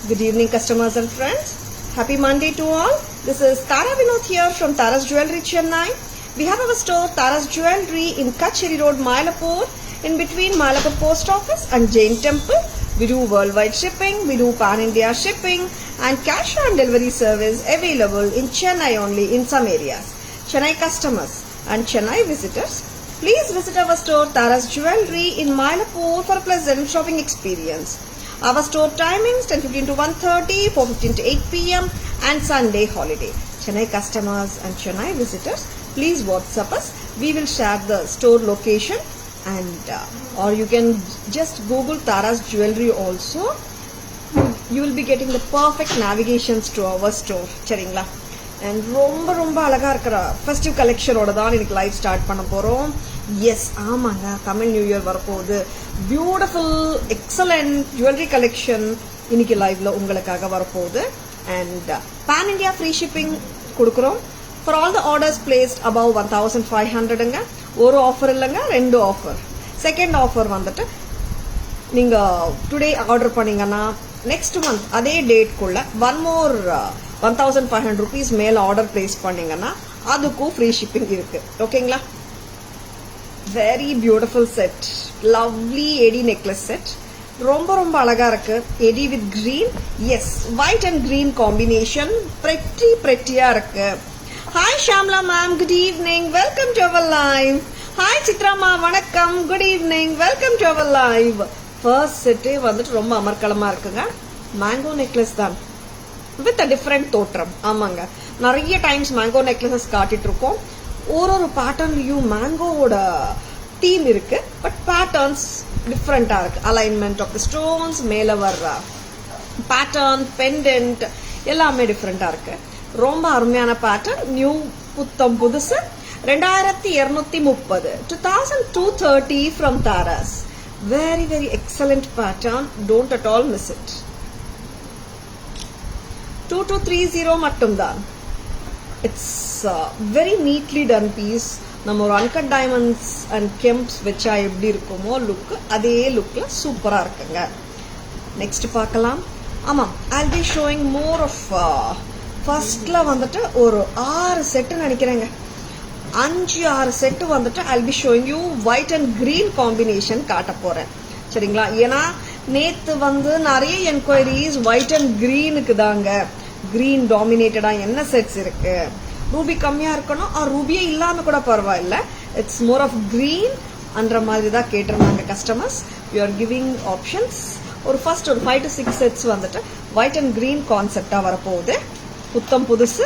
Good evening, customers and friends. Happy Monday to all. This is Tara Vinod here from Tara's Jewelry, Chennai. We have our store Tara's Jewelry in Kacheri Road, Mylapore, in between Mylapore Post Office and Jain Temple. We do worldwide shipping, we do pan-India shipping and cash on delivery service available in Chennai only in some areas. Chennai customers and Chennai visitors, please visit our store Tara's Jewelry in Mylapore for a pleasant shopping experience. Our store timings 10:15 to 1:30, 4:15 to 8 p.m. and Sunday holiday. Chennai customers and Chennai visitors, please WhatsApp us. We will share the store location and or you can just Google Tara's Jewelry also. You will be getting the perfect navigations to our store. சரிங்களா? And ரொம்ப அழகா இருக்கிற festive கலெக்ஷனோட தான் இன்னைக்கு live start பண்ண போறோம். Yes ஆமாங்க, Tamil new year வரப்போகுது. பியூட்டிஃபுல் எக்ஸலண்ட் ஜுவல்லரி கலெக்ஷன் இன்னைக்கு லைவ்ல உங்களுக்காக வரப்போகுது. And pan India free shipping கொடுக்குறோம் for all the orders placed above 1500ங்க. ஒரு ஆஃபர் இல்லைங்க, ரெண்டு ஆஃபர். செகண்ட் ஆஃபர் வந்துட்டு நீங்க டுடே ஆர்டர் பண்ணீங்கன்னா நெக்ஸ்ட் மந்த் அதே டேட்குள்ள ஒன் மோர் 1500 rupees மேல ஆர்டர் பிளேஸ் பண்ணீங்கன்னா அதுக்கும் ஃப்ரீ ஷிப்பிங் இருக்கு. ஓகேங்களா? Very beautiful set, lovely AD necklace set. ரொம்ப அழகா இருக்கு. AD with green, yes white and green combination பிரெட்டியா இருக்கு. Hi Shamla ma'am, good evening, welcome to our live. Hi சித்ராமா, வணக்கம், good evening, welcome to our live. First செட்டே வந்துட்டு ரொம்ப அமர்க்கலமா இருக்குங்க. மேங்கோ நெக்லஸ் தான் வித் அ டிஃப்ரெண்ட் தோற்றம். ஆமாங்க, நிறைய டைம்ஸ் மேங்கோ நெக்லஸஸ் காட்டிட்டு இருக்கோம். ஒரு பேட்டர்ன்லயும் மேங்கோவோட தீம் இருக்கு, பட் பேட்டர்ன்ஸ் டிஃப்ரெண்டா இருக்கு. அலைன்மெண்ட் ஆஃப் த ஸ்டோன்ஸ், மேல வர்ற பேட்டர்ன், பெண்டன்ட் எல்லாமே டிஃப்ரெண்டா இருக்கு. ரொம்ப அருமையான பேட்டர்ன். நியூ புத்தம் புதுசு 2230 2230 from Tara's. Very excellent pattern. Don't at all miss it. 2230 மட்டும்தான். It's very neatly done piece. நம்ம ஒரு அன்கட் டைமண்ட்ஸ் அண்ட் கெம்ப்ஸ் வச்சா எப்படி இருக்குமோ லுக், அதே லுக்ல சூப்பரா இருக்குங்க. நெக்ஸ்ட் பார்க்கலாம். ஆமாம், I'll be showing more of ஃபர்ஸ்ட்ல வந்துட்டு ஒரு 6 செட்டு நினைக்கிறேங்க. 5-6 செட்டு வந்துட்டு I'll be showing you white and green combination காட்ட போறேன். சரிங்களா? ஏன்னா நேத்து வந்து நிறைய என்கொயரிஸ் ஒயிட் அண்ட் கிரீனுக்கு தாங்க. கிரீன் டாமினேட்டடா என்ன செட்ஸ் இருக்கு, ரூபி கம்மியா இருக்கணும் ஆர் ரூபியே இல்லாம கூட பரவாயில்ல, இட்ஸ் மோர் ஆஃப் கிரீன் அன்ற மாதிரி தான் கேட்டிருந்தாங்க customers. You are giving options. ஒரு ஃபர்ஸ்ட் ஒரு 5 to 6 செட்ஸ் வந்துட்டு ஒயிட் அண்ட் கிரீன் கான்செப்டா வரப்போகுது. புத்தம் புதுசு,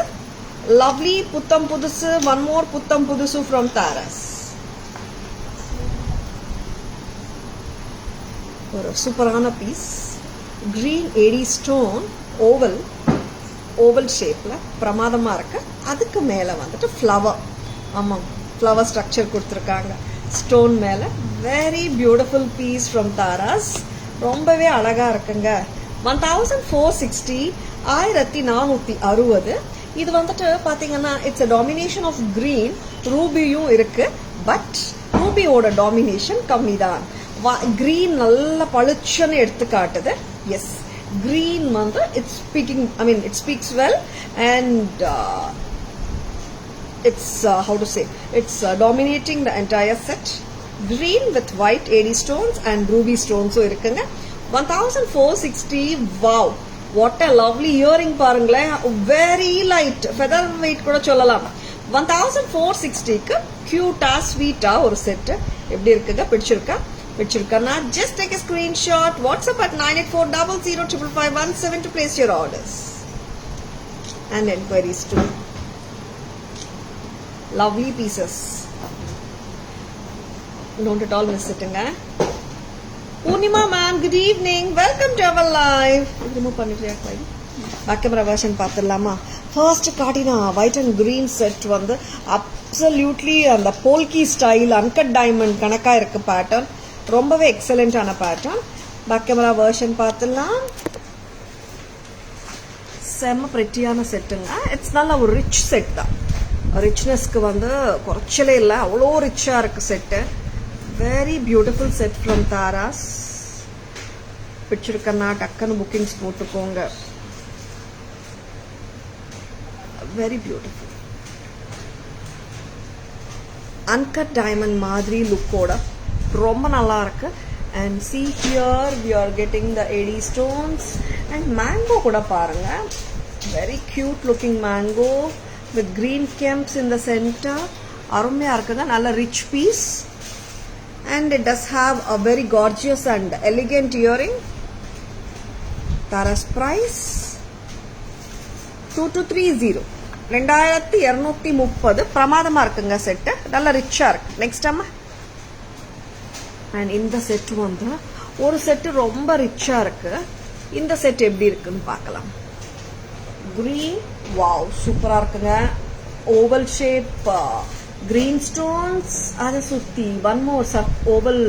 லவ்லி புத்தம் புதுசு. ஒன் மோர் புத்தம் புதுசு ஃப்ரம் தாரஸ். ஒரு சூப்பரான piece. Green AD stone, oval ஷேப்ல பிரமாதமா இருக்கு. அதுக்கு மேல வந்துட்டு ஃப்ளவர், ஆமாம் ஃப்ளவர் ஸ்ட்ரக்சர் கொடுத்துருக்காங்க ஸ்டோன் மேல. Very beautiful piece from Taras. ரொம்பவே அழகா இருக்குங்க. 1460 1460. இது வந்துட்டு பாத்தீங்கன்னா it's a domination of green. ரூபியும் இருக்கு, பட் ரூபியோட டாமினேஷன் கம்மி தான். கிரீன் நல்ல பளிச்சுன்னு எடுத்து காட்டுது. எஸ், green வந்து it speaks well and it's it's dominating the entire set. Green with white AD stones and ruby stones இருக்குங்க. 1460. wow, what a lovely earring பாருங்களேன். very light feather weight கூட சொல்லலாம். 1460க்கு கியூட்டா ஸ்வீட்டா ஒரு செட் எப்படி இருக்குங்க? பிடிச்சிருக்கா? Just take a screenshot. WhatsApp at 9840055517 to place your orders and enquiries too. Lovely pieces. Don't at all miss it. Purnima ma'am, good evening. Welcome to our live. Remove பண்ணிட்டியா கோய்? Back camera version பார்த்துடலாமா? First காட்டினா white and green set வந்து absolutely அந்த polki style uncut diamond கணக்கா இருக்கு pattern. ரொம்பவே எக்ஸலண்டான pattern. Back camera version பார்த்துலாம். செம்ம பிரெட்டியான செட்டுங்க. இட்ஸ் நல்ல ஒரு ரிச் செட் தான். ரிச்னஸ்க்கு வந்து குறைச்சலே இல்லை, அவ்வளோ ரிச்சா இருக்கு set. Very beautiful set from Taras. பிடிச்சிருக்கன்னா டக்குன்னு புக்கிங்ஸ் போட்டுக்கோங்க. வெரி பியூட்டிஃபுல் அன்கட் டைமண்ட் மாதிரி லுக்கோட ரொம்ப நல்லா இருக்கு. And see here we are getting the AD stones and mango kuda parunga, very cute looking mango with green kemps in the center. Arumaiya irukanga, nalla rich piece, and it does have a very gorgeous and elegant earring. Tara's price 2230, 2230. பிரமாதமா இருக்குங்க set, நல்ல ரிச்சா இருக்கு. Next அம்மா, and இந்த set வந்து ஒரு set ரொம்ப ரிச்சா இருக்கு. இந்த செட் எப்படி இருக்குன்னு பார்க்கலாம். கிரீன், வாவ் சூப்பரா இருக்குங்க. ஓவல் ஷேப் கிரீன் ஸ்டோன்ஸ், அதை சுத்தி one more oval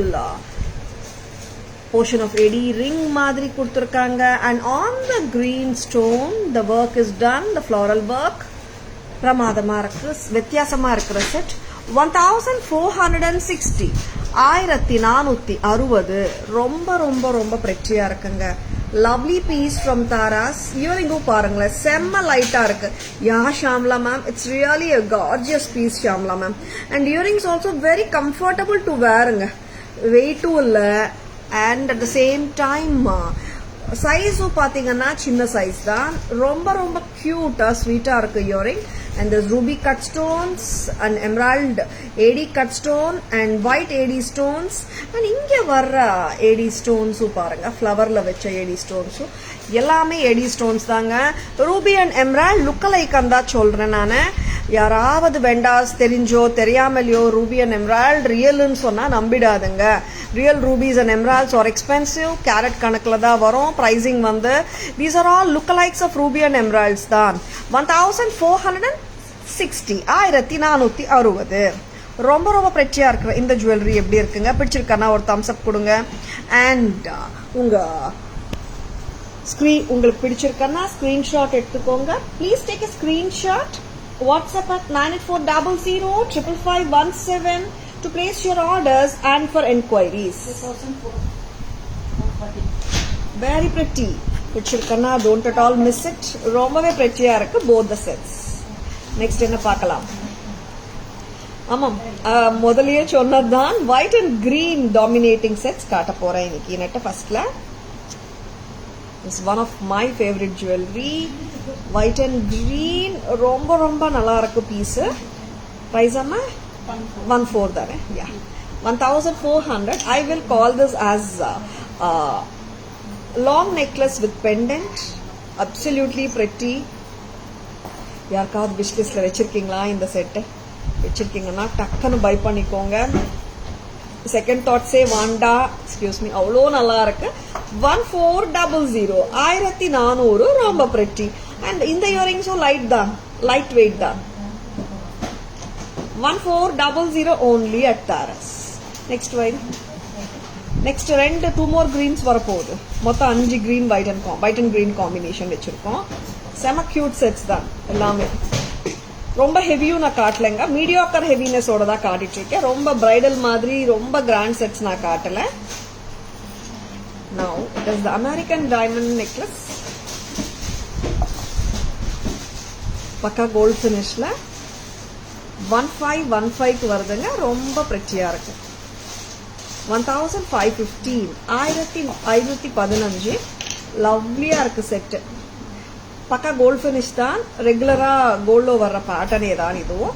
portion of AD ring மாதிரி கொடுத்திருக்காங்க. and on the green stone the work is done, the floral work. பிரமாதமா இருக்கு, வித்தியாசமா இருக்கிற செட். 1460, 1460. ரொம்ப ரொம்ப ரொம்ப பிரெட்டியா இருக்குங்க. Lovely piece from Taras. இயரிங்கும் பாருங்களேன், செம்ம லைட்டா இருக்கு. Yeah Shamla ma'am, it's really a gorgeous piece Shamla ma'am. and earrings also very comfortable to wearங்க, வெயிட்டும் இல்ல. and at the same time சைஸும் பாத்தீங்கன்னா சின்ன சைஸ் தான், ரொம்ப ரொம்ப கியூட்டா ஸ்வீட்டா இருக்கு earring. and there's ruby cut stones and emerald AD cut stone and white AD stones. and இங்க வர்ற AD stones பாருங்க, ஃப்ளவர்ல வச்ச AD stones எல்லாமே AD stones தாங்க. ruby and emerald look alike தான் சொல்றேன் நானு. யாராவது வெண்டாஸ் தெரிஞ்சோ தெரியாமலையோ ரூபி அண்ட் எம்ரால்ட் ரியல்னு சொன்னா நம்பிடாதுங்க. Real rubies and emeralds are expensive, carat கணக்கில் தான் வரும் ப்ரைசிங் வந்து. These are all look likes of ruby and emeralds தான். 1460, 1460. ரொம்ப ரொம்ப பிரெட்டியா இருக்கிற இந்த ஜுவல்லரி எப்படி இருக்குங்க? பிடிச்சிருக்கா ஒரு தம்ஸ் அப் கொடுங்க. அண்ட் உங்களுக்கு பிடிச்சிருக்கா ஸ்கிரீன்ஷாட் எடுத்துக்கோங்க. Please take a screenshot. WhatsApp at 9840055517 to place your orders and for enquiries. Very pretty. பிடிச்சிருக்கா don't at all miss it. ரொம்பவே பிரெட்டியா இருக்கு both the sets. நெக்ஸ்ட் என்ன பார்க்கலாம்? ஆமாம், முதலியே சொன்னதுதான் white and green dominating sets காட்ட போறேன் இன்னைக்கு. நெட்ட ஃபர்ஸ்ட்ல is one of my favourite jewellery. White and green ரொம்ப ரொம்ப நல்லா இருக்கு பீஸ். பிரைஸ் அம்மா 14 தானே? Yeah, 1400. I will call this as long necklace with pendant. Absolutely pretty. யாருக்காவது விஷ் லிஸ்ட்ல வச்சிருக்கீங்களா இந்த செட்டு? வச்சிருக்கீங்கன்னா டக்குன்னு பை பண்ணிக்கோங்க. செகண்ட் தாட்ஸே வாண்டா, எக்ஸ்கியூஸ் மீ, அவ்வளோ நல்லா இருக்கு. 1400, 1400. ரொம்ப பிரெட்டி. அண்ட் இந்த இயரிங்ஸும் லைட் தான், லைட் வெயிட் தான். 1400 only at Taras. Next white. Next two more greens வரப்போகுது. மொத்தம் 5 green white and green combination வச்சிருக்கோம். செம கியூட் செட்ஸ் தான் எல்லாமே. ரொம்ப ஹெவியும் நான் காட்டலைங்க, மீடியாக்கர் ஹெவினஸோட தான் காட்டிட்டு இருக்கேன். ரொம்ப பிரைடல் மாதிரி ரொம்ப கிராண்ட் செட்ஸ் நான் காட்டல. Now it is the American diamond necklace. பக்கா கோல்ட் ஃபினிஷ்ல 1515 வருதுங்க. ரொம்ப பிரெட்டியா இருக்கு. 1515, 1515. லவ்லியா இருக்கு செட்டு. பக்கா கோல்ட் ஃபினிஷ் தான், ரெகுலரா கோல்ட்ல வர்ற பேட்டர்னே தான் இதுவும்.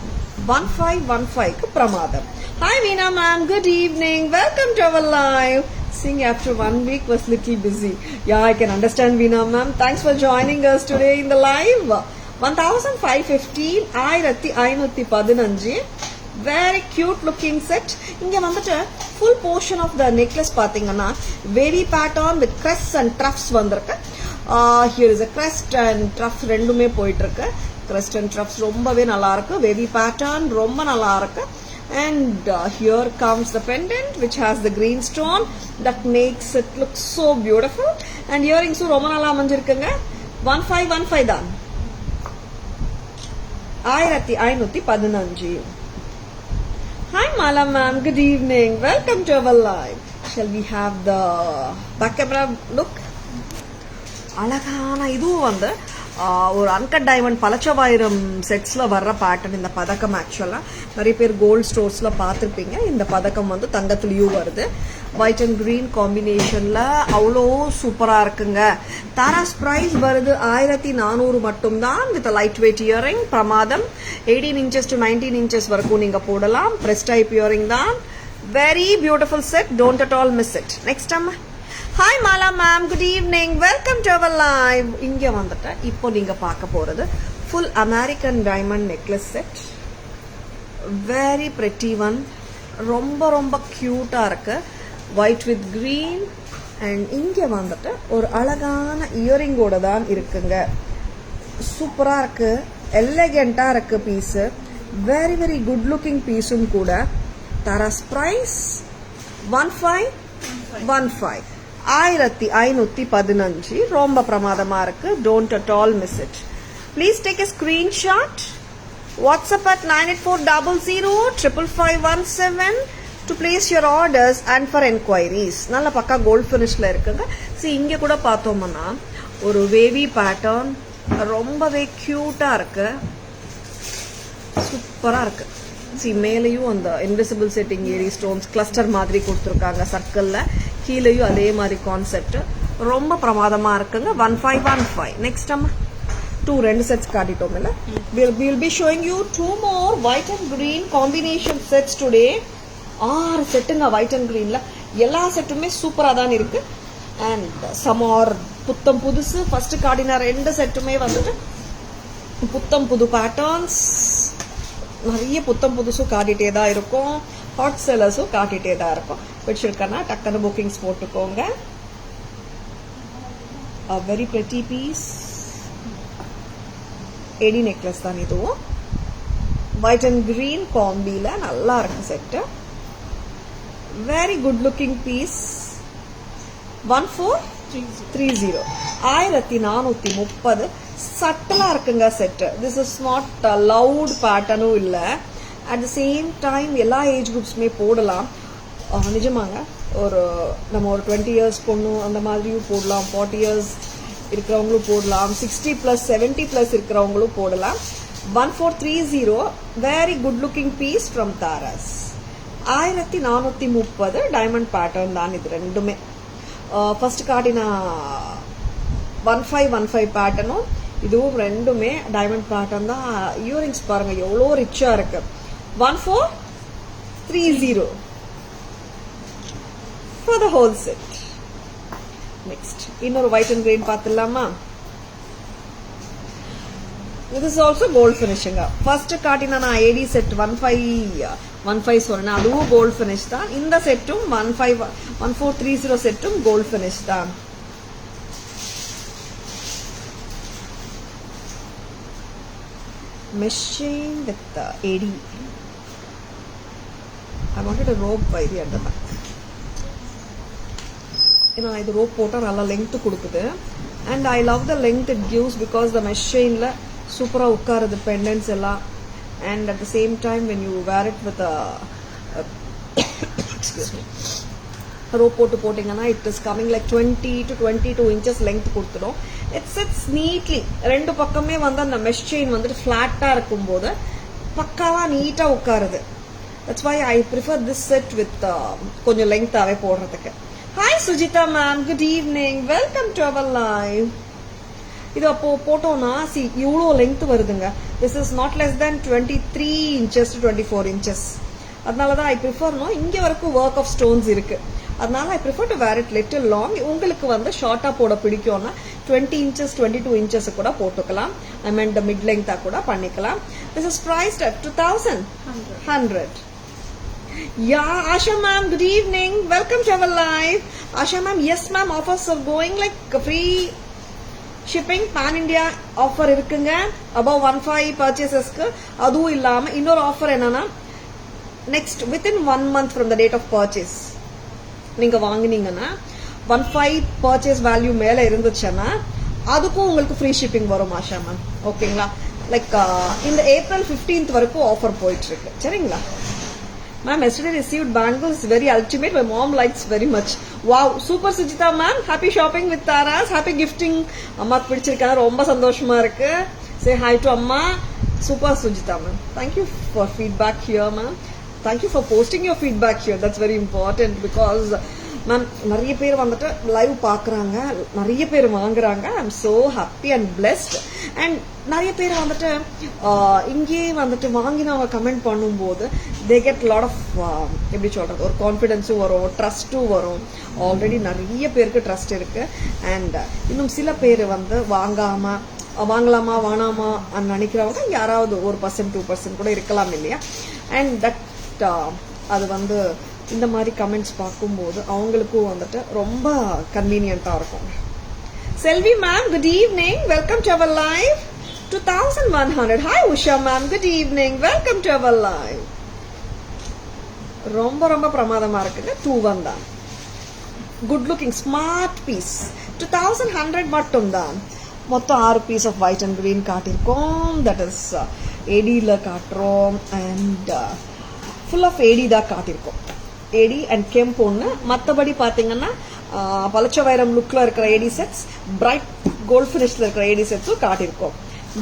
1515 பிரமாதம். Hi Veena ma'am, good evening. Welcome to our live. Seeing after 1 week was little busy. Yeah, I can understand Veena ma'am. Thanks for joining us today in the live. 1515, 1515. Very cute looking set. இங்க வந்துட்டு full portion of the necklace பாத்தீங்கன்னா wavy pattern with crests and troughs வந்திருக்கு. Here is a crest and truff ரெண்டுமே போயிட்டு இருக்கு. crest and troughs ரொம்பவே நல்லா இருக்கு. wavy pattern ரொம்ப நல்லா இருக்கு. and here comes the pendant which has the green stone that makes it look so beautiful. and earrings ரொம்ப நல்லா அமைஞ்சிருக்குங்க. 1515 தான். 1515. Hi Mala ma'am, good evening. Welcome to our live. shall we have the back camera look? அழகான இதுவும் வந்து ஒரு uncut diamond பலச்சவாயிரம் செட்ஸ்ல வர்ற pattern இந்த பதக்கம். ஆக்சுவலா நிறைய பேர் கோல்ட் ஸ்டோர்ஸ்ல பார்த்துருப்பீங்க. இந்த பதக்கம் வந்து தங்கத்துலயும் வருது. ஒயிட் அண்ட் கிரீன் காம்பினேஷன்ல அவ்வளோ சூப்பரா இருக்குங்க. தாராஸ் பிரைஸ் வருது 1400 மட்டும்தான். With light weight earring. பிரமாதம். 18 inches to 19 inches வரைக்கும் நீங்க போடலாம். பிரஸ் டைப் இயரிங் தான். Very beautiful set. Don't at all miss it. Next அம்மா. Hi Mala ma'am, good evening, welcome to our live. இங்கே வந்துட்டு இப்போ நீங்கள் பார்க்க போகிறது full American diamond necklace set. Very pretty one. ரொம்ப ரொம்ப க்யூட்டாக இருக்கு. White with green. அண்ட் இங்கே வந்துட்டு ஒரு அழகான இயரிங்கோட தான் இருக்குங்க. சூப்பராக இருக்கு. எலகெண்ட்டாக இருக்கு piece. Very very good looking பீஸும் கூட. தாராஸ் பிரைஸ் 1515. 1515. ரொம்ப பிரமாதமா இருக்கு. Don't at all miss it. Please take a screenshot. WhatsApp at 9840055517 to place your orders and for enquiries. நல்ல பக்கா கோல்ட் ஃபினிஷ்ல இருக்குங்க. இங்க கூட பார்த்தோம்னா ஒரு வேவி பேட்டர்ன் ரொம்பவே கியூட்டா இருக்கு. சூப்பரா இருக்கு. மேலையும் அந்த இன்விசிபிள் செட்டிங் ஏரி ஸ்டோன்ஸ் கிளஸ்டர் மாதிரி கொடுத்துருக்காங்க சர்க்கிள்ல. கீழேயும் அதே மாதிரி கான்செப்ட். ரொம்ப பிரமாதமா இருக்குங்க. 1515. நெக்ஸ்ட் அம்மா 2 செட்ஸ் காட்டிட்டோம் இல்ல. we'll be showing you 2 more white and green combination sets today. 6 செட்டுங்க white and greenல. எல்லா செட்டுமே சூப்பரா தான் இருக்கு. அண்ட் some are புத்தம் புதுசு. ஃபர்ஸ்ட் காட்டின 2 செட்டுமே வந்துட்டு புத்தம் புது பேட்டர்ன்ஸ். நிறைய புத்தம் புதுசும் காட்டிட்டே தான் இருக்கும். ஹாட் செல்லர்ஸும் காட்டிட்டே தான் இருக்கும். பிடிச்சிருக்கனா டக்குன்னு புக்கிங்ஸ் போட்டுக்கோங்க. Very pretty piece. AD necklace தான் இதுவும். ஒயிட் அண்ட் கிரீன் காம்பில நல்லா இருக்கு set. Very good looking piece. 1430. 1430. சட்டலா இருக்குங்க set. This is not loud பேட்டர்னும் இல்ல. அட் த சேம் டைம் எல்லா ஏஜ் குரூப்ஸுமே போடலாம். நிஜமாங்க. நம்ம ஒரு 20 years பொண்ணு அந்த மாதிரியும் போடலாம். 40 years இருக்கிறவங்களும் போடலாம். 60+, 70+ இருக்கிறவங்களும் போடலாம். 1430. Very good looking piece from Taras. 1430 diamond pattern தான் இது ரெண்டுமே. ஃபர்ஸ்ட் காட்டின 1515 பேட்டர்னும் இதுவும் ரெண்டுமே டைமண்ட் பேட்டர்ன் தான். இயரிங்ஸ் பாருங்க எவ்வளோ ரிச்சா இருக்கு. 1430 for the whole set. Next இன்னொரு white and green பார்த்துடலாமா. this is also gold finishing. First காட்டினா நான் ஏடி செட் 1515 சொன்னேன். அதுவும் கோல்ட் ஃபினிஷ் தான். இந்த செட்டும் 1430 செட்டும் கோல்ட் ஃபினிஷ் தான். mesh chain with AD. I wanted a rope by the under back. ஏன்னா இது ரோப் போட்டால் நல்லா லெங்க் கொடுக்குது. And I love the length it gives because the mesh செயின்ல சூப்பராக உட்காருது பெண்டன்ஸ் எல்லாம். And at the same time when you wear it with rope போட்டிங்கன்னா it is coming like 20 to 22 inches length கொடுத்துடும். It sits neatly. ரெண்டு பக்கமே வந்து அந்த மெஷ் செயின் வந்துட்டு ஃபிளாட்டா இருக்கும்போது பக்காவா நீட்டா உட்காருது. That's why I prefer this set with கொஞ்சம் லெங்க்தாவே போடுறதுக்கு. Hi Sujitha ma'am, good evening, welcome to our live. இது அப்போ போட்டோம்னா இவ்வளோ லெங்க் வருதுங்க. This is not less than 23 inches to 24 inches. அதனாலதான் ஐ ப்ரிஃபர்னோ இங்க வரைக்கும் ஒர்க் ஆஃப் ஸ்டோன்ஸ் இருக்கு. அதனால I prefer to wear it little long. உங்களுக்கு வந்து ஷார்ட்டா போட பிடிக்கும்னா 20 inches 22 inches கூட போட்டுக்கலாம். ஐ மீன் த மிட் லெங்தா கூட பண்ணிக்கலாம். This is priced at 2100. Yeah, Asha ma'am, good evening. Welcome to our live. Asha ma'am, yes ma'am, offers are going like free shipping pan India offer இருக்குங்க. above 15 purchasesக்கு. அதுவும் இல்லாம இன்னொரு ஆஃபர் என்னன்னா next within 1 month from the date of purchase நீங்க வாங்குனீங்கன்னா 15 purchase value மேல இருந்துச்சுன்னா அதுக்கும் உங்களுக்கு ஃப்ரீ ஷிப்பிங் வரும் ஆஷா மேம். ஓகேங்களா? லைக் இந்த April 15th வரைக்கும் ஆஃபர் போயிட்டு இருக்கு. சரிங்களா? Ma'am, yesterday received bangles, very ultimate. My mom likes very much. Wow, super Sujita ma'am. Happy shopping with Taras. Happy gifting. Amma pidichirukanga romba sandoshama irukku. Say hi to Amma. Super Sujita ma'am. Thank you for feedback here ma'am. Thank you for posting your feedback here. That's very important because ma'am நிறைய பேர் வந்துட்டு live பார்க்குறாங்க, நிறைய பேர் வாங்குறாங்க. I am so happy and blessed. And நிறைய பேர் வந்துட்டு இங்கேயே வந்துட்டு வாங்கினவங்க கமெண்ட் பண்ணும்போது தே கெட் லாட் ஆஃப் எப்படி சொல்கிறது, ஒரு கான்ஃபிடென்ஸும் வரும், ட்ரஸ்ட்டும் வரும். ஆல்ரெடி நிறைய பேருக்கு ட்ரஸ்ட் இருக்குது. அண்ட் இன்னும் சில பேர் வந்து வாங்கலாமா வேணாமா நினைக்கிறவங்க யாராவது 1% 2% கூட இருக்கலாம் இல்லையா. அண்ட் தட் அது வந்து இந்த மாதிரி கமெண்ட்ஸ் பார்க்கும்போது அவங்களுக்கும் வந்துட்டு ரொம்ப கன்வீனியன்ட்டாக இருக்கும். Selvi ma'am, good evening, welcome to our live. 2100. Hi Usha ma'am, good evening, welcome to our live. ரொம்ப ரொம்ப பிரமாதமாக இருக்குங்க. 21 தான். Good looking smart piece. 2100 மட்டும் தான். மொத்தம் 6 piece of white and green காட்டியிருக்கோம். தட் இஸ் ஏடியில் காட்டுறோம். அண்ட் ஃபுல் ஆஃப் ஏடி தான் காட்டியிருக்கோம். ஏடி அண்ட் கெம்ப் ஒன்று. மற்றபடி பார்த்தீங்கன்னா பலச்ச வைரம் லுக்கில் இருக்கிற ஏடி செட்ஸ், பிரைட் கோல்ட் ஃபினிஷில் இருக்கிற ஏடி செட்ஸும் காட்டியிருக்கோம்.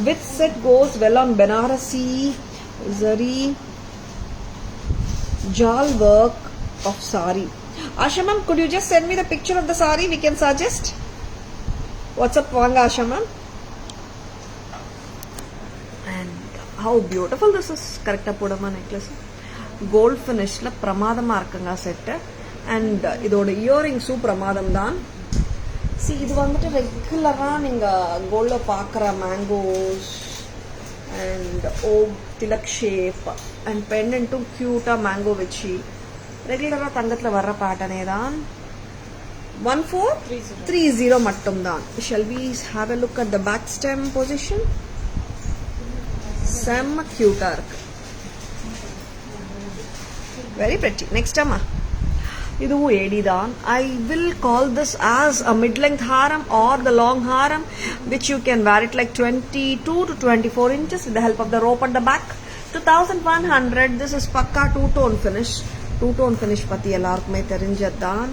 With set goes well on Banarasi zari jaal work of sari. Asha ma'am, could you just send me the picture of the saree? We can suggest. WhatsApp வாங்க Asha ma'am. And how beautiful this is. கரெக்டாக போடுமா necklace. Gold ஃபினிஷில் பிரமாதமாக இருக்குங்க set. And இதோட இயரிங்ஸும் பிரமாதம் தான். இது வந்துட்டு ரெகுலராக நீங்கள் கோல்டில் பார்க்குற mangoes and tilak shape and பெண்டன்ட்டும் க்யூட்டாக மேங்கோ வச்சு ரெகுலராக தங்கத்தில் வர்ற பேட்டர்னே தான். 1430 மட்டும்தான். Shall we have a look at the back stem position? செம்ம க்யூட்டாக இருக்கு. Very pretty. Next amma, இதுவும் ஏடி தான். I will call this as a mid-length haram or the long haram, which you can wear it like 22 to 24 inches with the help of the rope at the back. 2100. This is pakka two-tone finish. Two-tone finish பத்தி எல்லாருக்குமே தெரிஞ்சது தான்.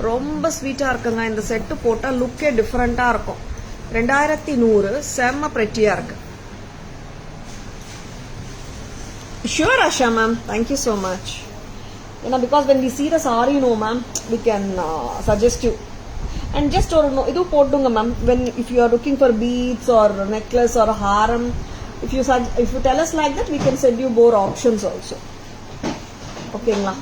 ரொம்ப ஸ்வீட்டாக இருக்குங்க. இந்த set போட்டால் லுக்கே டிஃப்ரெண்ட்டாக இருக்கும். 2100. செம்ம pretty-ஆ இருக்கு. Sure Asha ma'am, thank you so much. Because when we see the saree, no ma'am, we can suggest you. And just or no, idu podunga ma'am, when if you are looking for beads or necklace or haram, if you tell us like that, we can send you more options also. Okay la.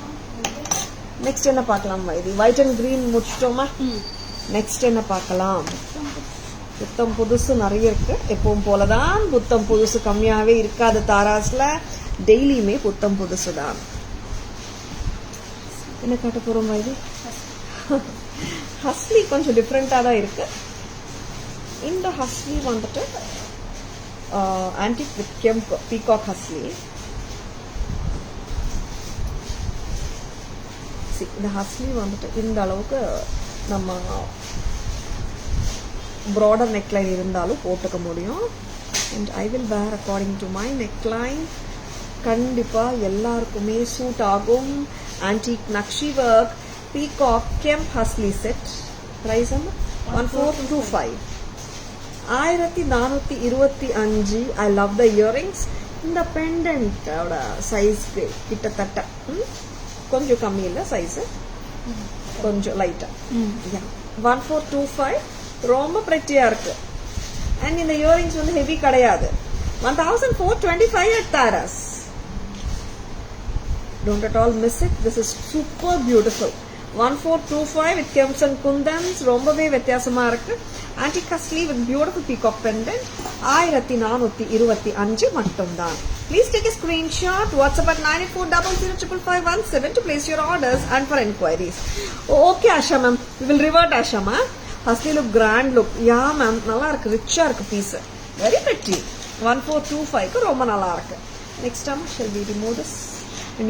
Next enna paakalam idi white and green mudichitoma. Next enna paakalam. புத்தம் புதுசு நிறைய இருக்கு. எப்பவும் போலதான் புத்தம் புதுசு கம்மியாவே இருக்காது. தாராஸ்ல டெய்லியுமே புத்தம் புதுசு தான். என்ன காட்ட போறோம் இது? ஹஸ்லி கொஞ்சம் டிஃப்ரெண்டா தான் இருக்கு. இந்த ஹஸ்லி வந்துட்டு ஆன்டிக் வித் கெம்ப் பீகாக் ஹஸ்லி. இந்த ஹஸ்லி வந்துட்டு இந்த அளவுக்கு நம்ம ப்ராடர் நெக்லைன் இருந்தாலும் போட்டுக்க முடியும். And I will wear according to my neckline. கண்டிப்பாக எல்லாருக்குமே சூட் ஆகும். Antique nakshi work peacock kemp hasli set. Price 1425. 1425. I love the earrings. இந்த பெண்டன்ட்டோட சைஸ்க்கு கிட்டத்தட்ட கொஞ்சம் கம்மி இல்லை, சைஸு கொஞ்சம் லைட்டாக. 1425. ரொம்ப பிரெட்டியாக இருக்கு. அண்ட் இந்த இயரிங்ஸ் வந்து ஹெவி கிடையாது. 1425 at Taras. Don't at all miss it. This is super beautiful. 1425 with Kemps and Kundans. ரொம்பவே வித்தியாசமா இருக்கு. Antique Husly with beautiful peacock pendant. 1425 மட்டும்தான். Please take a screenshot. WhatsApp at 9400555117 to place your orders and for enquiries. Okay Asha ma'am, we will revert Asha ma'am. Husly look, grand look. Yeah ma'am, நல்லா இருக்கு, ரிச்சா இருக்கு piece. Very pretty. 1425 ரொம்ப நல்லா இருக்கு. Next time shall we remove this?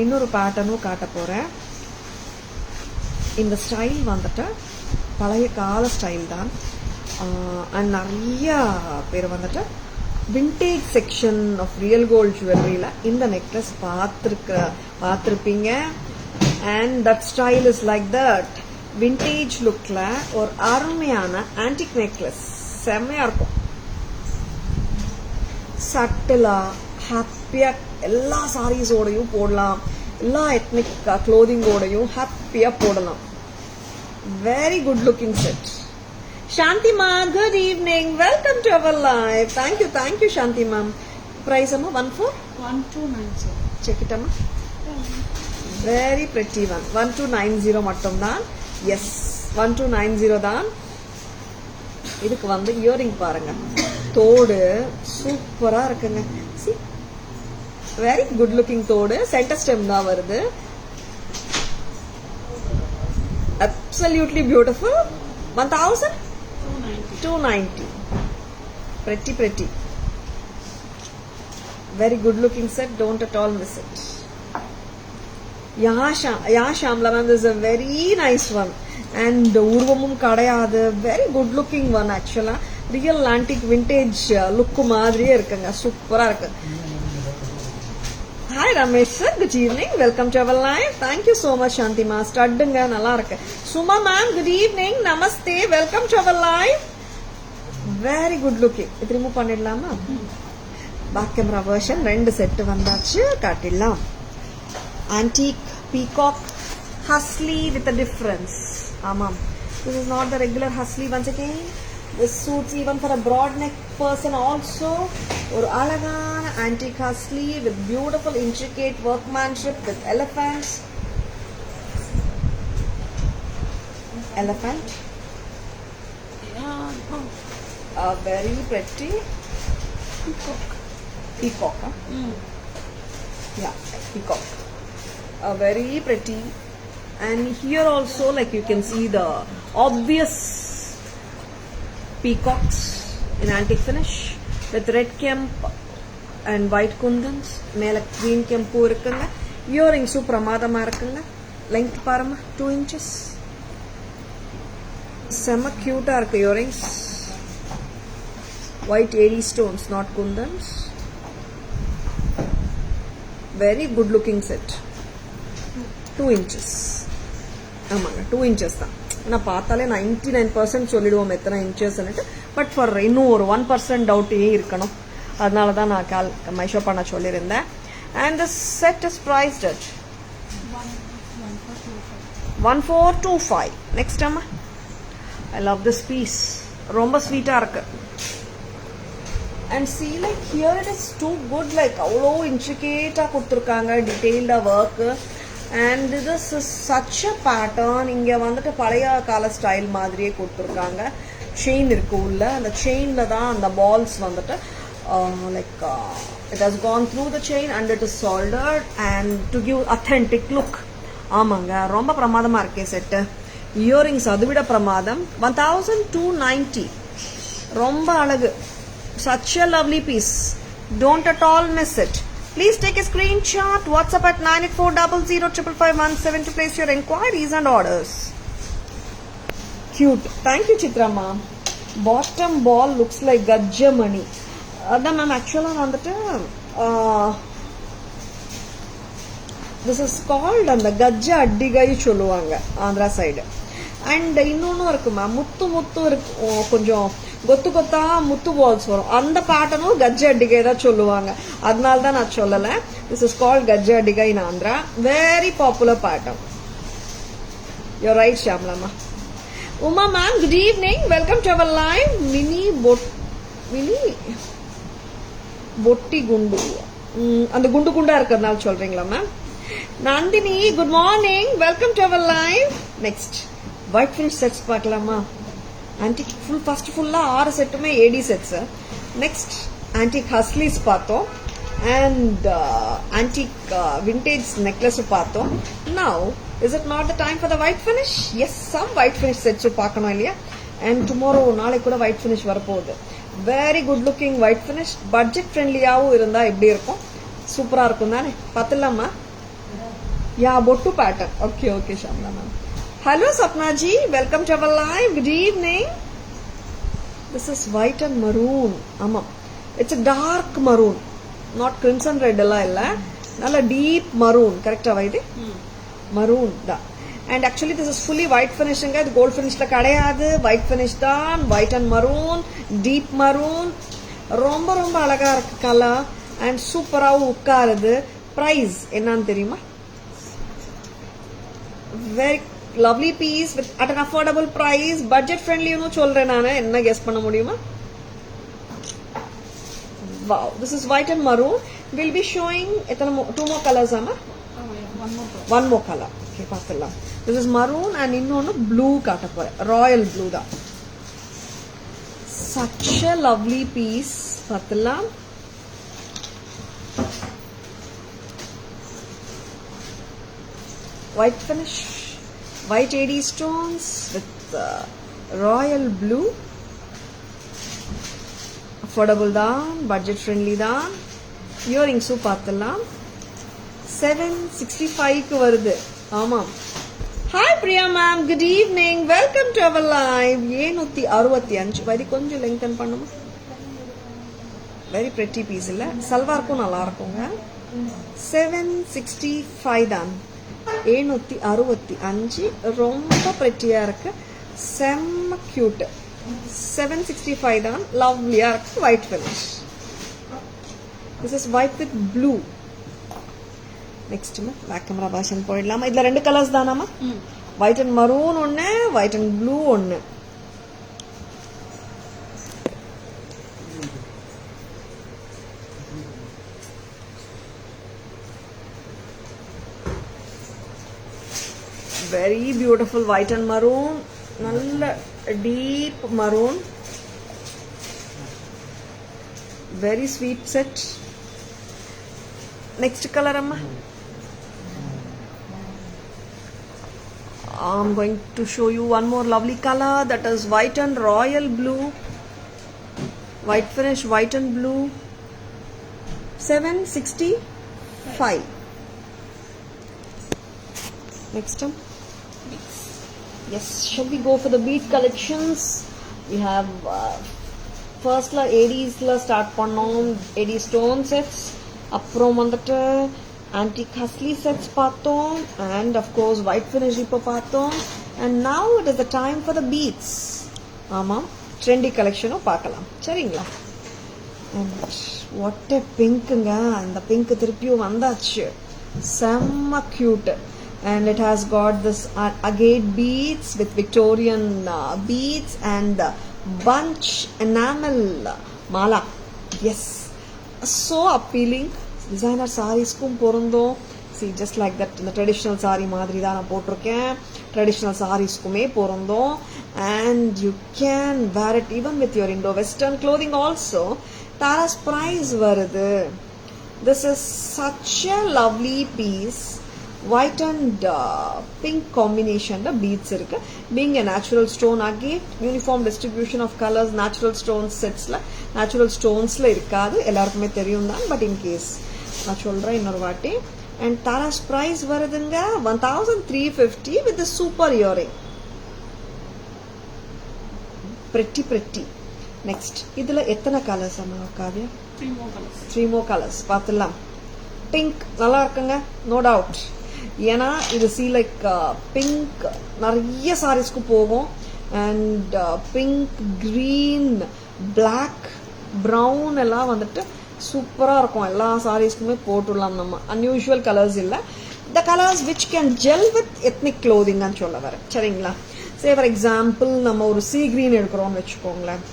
இன்னொரு பேட்டர்னும் காட்ட போறேன். இந்த ஸ்டைல் வந்துட்டு பழைய கால ஸ்டைல் தான். அண்ட் நிறைய பேர் வந்துட்டு vintage section of real gold jewelry la இந்த necklace பார்த்திருப்பீங்க. And that style is like that. Vintage look la ஒரு அருமையான antique necklace செம்மையா இருக்கும். சட்டிலா ஹாப்பியா எல்லா சாரீஸ் ஓடையும் போடலாம், எல்லா எத்னிக் க்ளோதிங் ஓடையும் ஹாப்பியா போடலாம். Very good looking set. Shanti ma'am, good evening. Welcome to our live. Thank you Shanti ma'am. Price amma 1290. Check it amma. Very pretty one. 1290 மட்டும் தான். Yes, 1290 தான். இதுக்கு வந்து இயரிங் பாருங்க, தோடு சூப்பரா இருக்குங்க. See, very good looking தோடு, சென்டர் ஸ்டெம் தான் வருது. Absolutely beautiful. 1290. Pretty. Very good looking set. Don't at all miss it. Yeah, Shamla ma'am, this is a very nice one. And urvamum kadayadu, very good looking one actually. Real antique vintage look மாதிரியே இருக்குங்க, சூப்பரா இருக்கு. Hi Ramesh sir, good evening. Welcome to our live. Thank you so much Shanti ma. Studங்க நல்லா இருக்கு. Suma ma'am, good evening. Namaste. Welcome to our live. Very good looking. இது remove பண்ணிடலாமா? Back camera version ரெண்டு set வந்தாச்சு, காட்டிடலாம். Antique peacock husly with a difference. Amam, this is not the regular husly. Once again, this suits even for a broad neck person also. Or alagana antique husly with beautiful intricate workmanship with elephant. Very pretty peacock. Yeah, peacock. Very pretty. And here also, like you can see the obvious peacocks in antique finish with red kemp and white kundans. Mela green kempu irukanga. Earrings pramadama irukanga. Length parama 2 inches. Sema cute irukku earrings. White AD stones, not kundans. Very good looking set. 2 inches. ஆமாங்க, 2 inches தான். நான் பார்த்தாலே 99% சொல்லிடுவோம் எத்தனை inches. But for இன்னும் ஒரு 1% டவுட்டே இருக்கணும், அதனால தான் நான் மெஷர் பண்ண சொல்லியிருந்தேன். And the set is priced at 1425. Next அம்மா, ஐ லவ் திஸ் பீஸ், ரொம்ப ஸ்வீட்டாக இருக்கு. And see, like here it is too good, like அவ்வளோ இன்ட்ரிகேட்டாக கொடுத்துருக்காங்க, டீட்டெயில்டாக work. And this is such a pattern. இங்கே வந்துட்டு பழைய கால ஸ்டைல் மாதிரியே கொடுத்துருக்காங்க. செயின் இருக்கு உள்ள, அந்த செயின்ல தான் அந்த பால்ஸ் வந்துட்டு like it has gone through the chain and it is soldered and to give authentic look. ஆமாங்க, ரொம்ப பிரமாதமா இருக்கே செட்டு. இயரிங்ஸ் அதை விட பிரமாதம். 1290. ரொம்ப அழகு. Such a lovely piece. Don't at all miss it. Please take a screenshot. WhatsApp at 9840055517 to place your inquiries and orders. Cute. Thank you Chitrama. Bottom ball looks like Gajjamani. Adha ma'am, actually vandute this is called and the Gajja Addigai சொல்லுவாங்க Andhra side. And இன்னொன்னும் இருக்கு ma'am, முத்து இருக்கு, கொஞ்சம் கொத்து கொத்தா முத்து balls வரும், அந்த பேட்டர்னும் கஜ்ஜ அடிகை தான் சொல்லுவாங்க. அதனால தான் நான் சொல்லலை. This is called gajja adigai in Andhra. Very popular pattern. You're right ஷாம்லாமா. Uma ma'am, good evening. Welcome to our live. Mini பொட்டி குண்டு, அந்த குண்டு குண்டா இருக்கிறதுனால சொல்றீங்களா ma'am? Nandini, good morning. Welcome to our live. Next white finish sets பார்க்கலாமா? ஆன்டிக் ஃபர்ஸ்ட் ஃபுல்லாக 6 செட்டுமே AD sets. Next antique haslis பார்த்தோம் அண்ட் ஆன்டிக் விண்டேஜ் நெக்லஸ் பார்த்தோம். Now is it not the time for the white finish? Yes, some white finish sets பார்க்கணும் இல்லையா? And tomorrow, நாளைக்கு கூட white finish வரப்போகுது. Very good looking white finish. Budget ஃப்ரெண்ட்லியாகவும் இருந்தால் எப்படி இருக்கும்? சூப்பராக இருக்கும் தானே? பார்த்துலாமா? யா, பொட்டு pattern. Okay okay Shamla ma'am. Hello Sapna ji, welcome to our live. Good evening. This is white and maroon. ஆமாம், it's dark maroon, not crimson red எல்லாம் இல்ல, நல்ல டீப் மரூன். கரெக்டா வைது? மரூன் தான். And actually this is fully white ஃபினிஷிங்க. இது gold ஃபினிஷ்ல கிடையாது, ஒயிட் ஃபினிஷ் தான். White and maroon, deep maroon, ரொம்ப ரொம்ப அழகா இருக்கு கலர் அண்ட் சூப்பராகவும் உட்காருது. பிரைஸ் என்னன்னு தெரியுமா? Very lovely piece with at an affordable price, budget ஃப்ரெண்ட்லின்னு சொல்றேன் நான். என்ன கெஸ் பண்ண முடியுமா? Wow, this is white and maroon. We'll be showing two more colors, Amma. One more color. Okay, paathalam. This is maroon and innonu blue kaata pore. Royal blue da. Such a lovely piece. Paathalam. White finish, white AD stones with royal blue. Affordable தான், budget friendly தான். Earrings பார்த்தலாம். 765க்கு வருது. ஆமாம். Hi Priya ma'am, good evening, welcome to our live. 765 வரி கொஞ்சம் லெங்தன் பண்ணுமா? Very pretty piece இல்ல, சல்வாருக்கும் நல்லா இருக்குங்க. 765 தான். 765 ரொம்ப பிரெட்டியா இருக்கு, செம்ம கியூட். 765 தான், லவ்லியா இருக்கு, white finish. This is white with blue. Next back camera பாஷன் போயிடலாமா? இதுல ரெண்டு கலர்ஸ் தானாமா? ஒயிட் அண்ட் மரூன் ஒன்னு, ஒயிட் அண்ட் ப்ளூ ஒன்னு. Very beautiful white and maroon, நல்ல deep maroon, very sweet set. Next color amma, I'm going to show you one more lovely color, that is white and royal blue, white finish, white and blue. 765. Next one. Yes, shall we go for the bead collections? We have first la ADs la start பண்ணோம். AD stone sets, அப்புறம் வந்துட்டு antique husly sets பார்த்தோம், and of course white finish இப்போ பார்த்தோம், and now it is the time for the beads. ஆமாம், trendy collectionம் பார்க்கலாம். சரிங்களா? And what a pinkங்க, இந்த pink திருப்பியும் வந்தாச்சு, செம்ம cute. And it has got this agate beads with Victorian beads and bunch enamel mala. Yes, so appealing. Designer sarees kum porundom. See, just like that, in the traditional saree madri da na potirukken. Traditional sarees kume porundom, and you can wear it even with your Indo-Western clothing also. Tara's price varudhu. This is such a lovely piece. White and pink combination la beads irukku. Being a natural stone, again uniform distribution of colors. Natural stone sets la natural stones la irukadu, ellarkume theriyum dhan, but in case na solra innoru vaati. And Tara's price varudunga 1350 with the super earring. Pretty. Next, idula ethana colors amma Kavya? 3 more colors paathalam. Pink நல்லா இருக்குங்க, no doubt. ஏன்னா இது see like pink நிறைய சாரீஸ்க்கு போகும், and pink, green, black, brown எல்லாம் வந்துட்டு சூப்பரா இருக்கும். எல்லா சாரீஸ்க்குமே போட்டுடலாம் நம்ம. unusual colors இல்ல, the colors which can gel with ethnic clothing ன்னு சொல்ல வரேன். சரிங்களா? say for example நம்ம ஒரு sea green எடுக்கிறோம்னு வச்சுக்கோங்களேன்.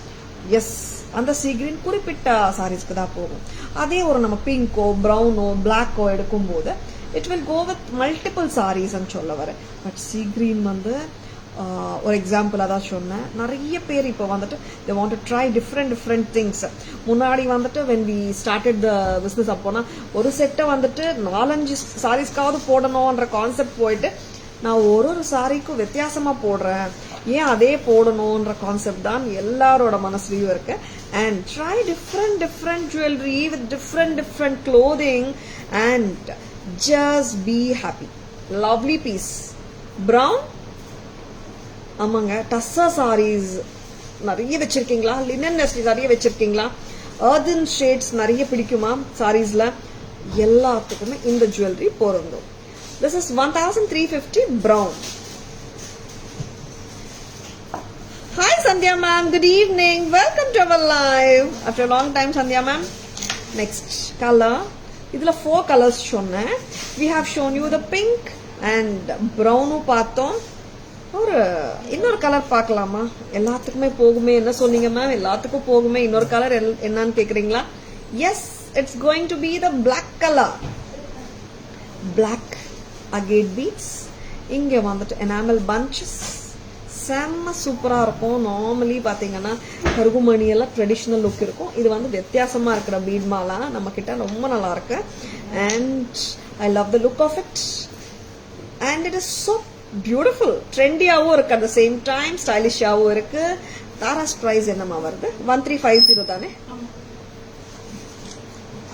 எஸ், அந்த sea green குறிப்பிட்ட சாரீஸ்க்கு தான் போகும். அதே ஒரு நம்ம பிங்கோ, ப்ரௌனோ, பிளாக்கோ எடுக்கும்போது it will go with multiple sarees ன்னு சொல்ல வரேன். பட் sea green வந்து ஒரு எக்ஸாம்பிள் அதான் சொன்னேன். நிறைய பேர் இப்போ வந்துட்டு they want to try different things. முன்னாடி வந்துட்டு when we started the business அப்போனா ஒரு செட்டை வந்துட்டு 4-5 சாரீஸ்க்காவது போடணும்ன்ற கான்செப்ட் போயிட்டு நான் ஒரு சாரிக்கும் வித்தியாசமா போடுறேன், ஏன் அதே போடணும்ன்ற கான்செப்ட் தான் எல்லாரோட மனசுலயும் இருக்கு. And try different jewelry with different clothing and just be happy. Lovely piece. Brown, ஆமாங்க. டஸ்ஸா சாரீஸ் நிறைய வச்சிருக்கீங்களா? லினன் நெஸ்லி நிறைய வச்சிருக்கீங்களா? earthen shades நிறைய பிடிக்குமா sareesல எல்லாத்துக்குமே இந்த jewelry பொருந்தும். This is 1350 brown. Hi Sandhya ma'am, good evening. Welcome to our live. After a long time Sandhya ma'am. Next color. இதுல 4 colors சொன்னேன். We have shown you the pink and brown பார்த்தோம். ஒரு இன்னொரு கலர் பார்க்கலாமா? எல்லாத்துக்குமே போகுமே என்ன சொன்னீங்க மேம்? எல்லாத்துக்கும் போகுமே இன்னொரு கலர் என்னன்னு கேக்குறீங்களா? Yes, it's going to be the black color. Black agate beads. இங்க வந்துட்டு enamel bunches. செம்ம சூப்பரா இருக்கும். நார்மலி பாத்தீங்கன்னா கருகுமணி எல்லாம் ட்ரெடிஷனல் லுக் இருக்கும். இது வந்து வித்தியாசமா இருக்கிற பீட் மாலா நம்ம கிட்ட ரொம்ப நல்லா இருக்கு. And I love the look of it and it is so beautiful. ட்ரெண்டியாவும் இருக்கு, அட் த சேம் டைம் ஸ்டைலிஷாவும் இருக்கு. தாராஸ் பிரைஸ் என்னமா வருது? 1350 தானே?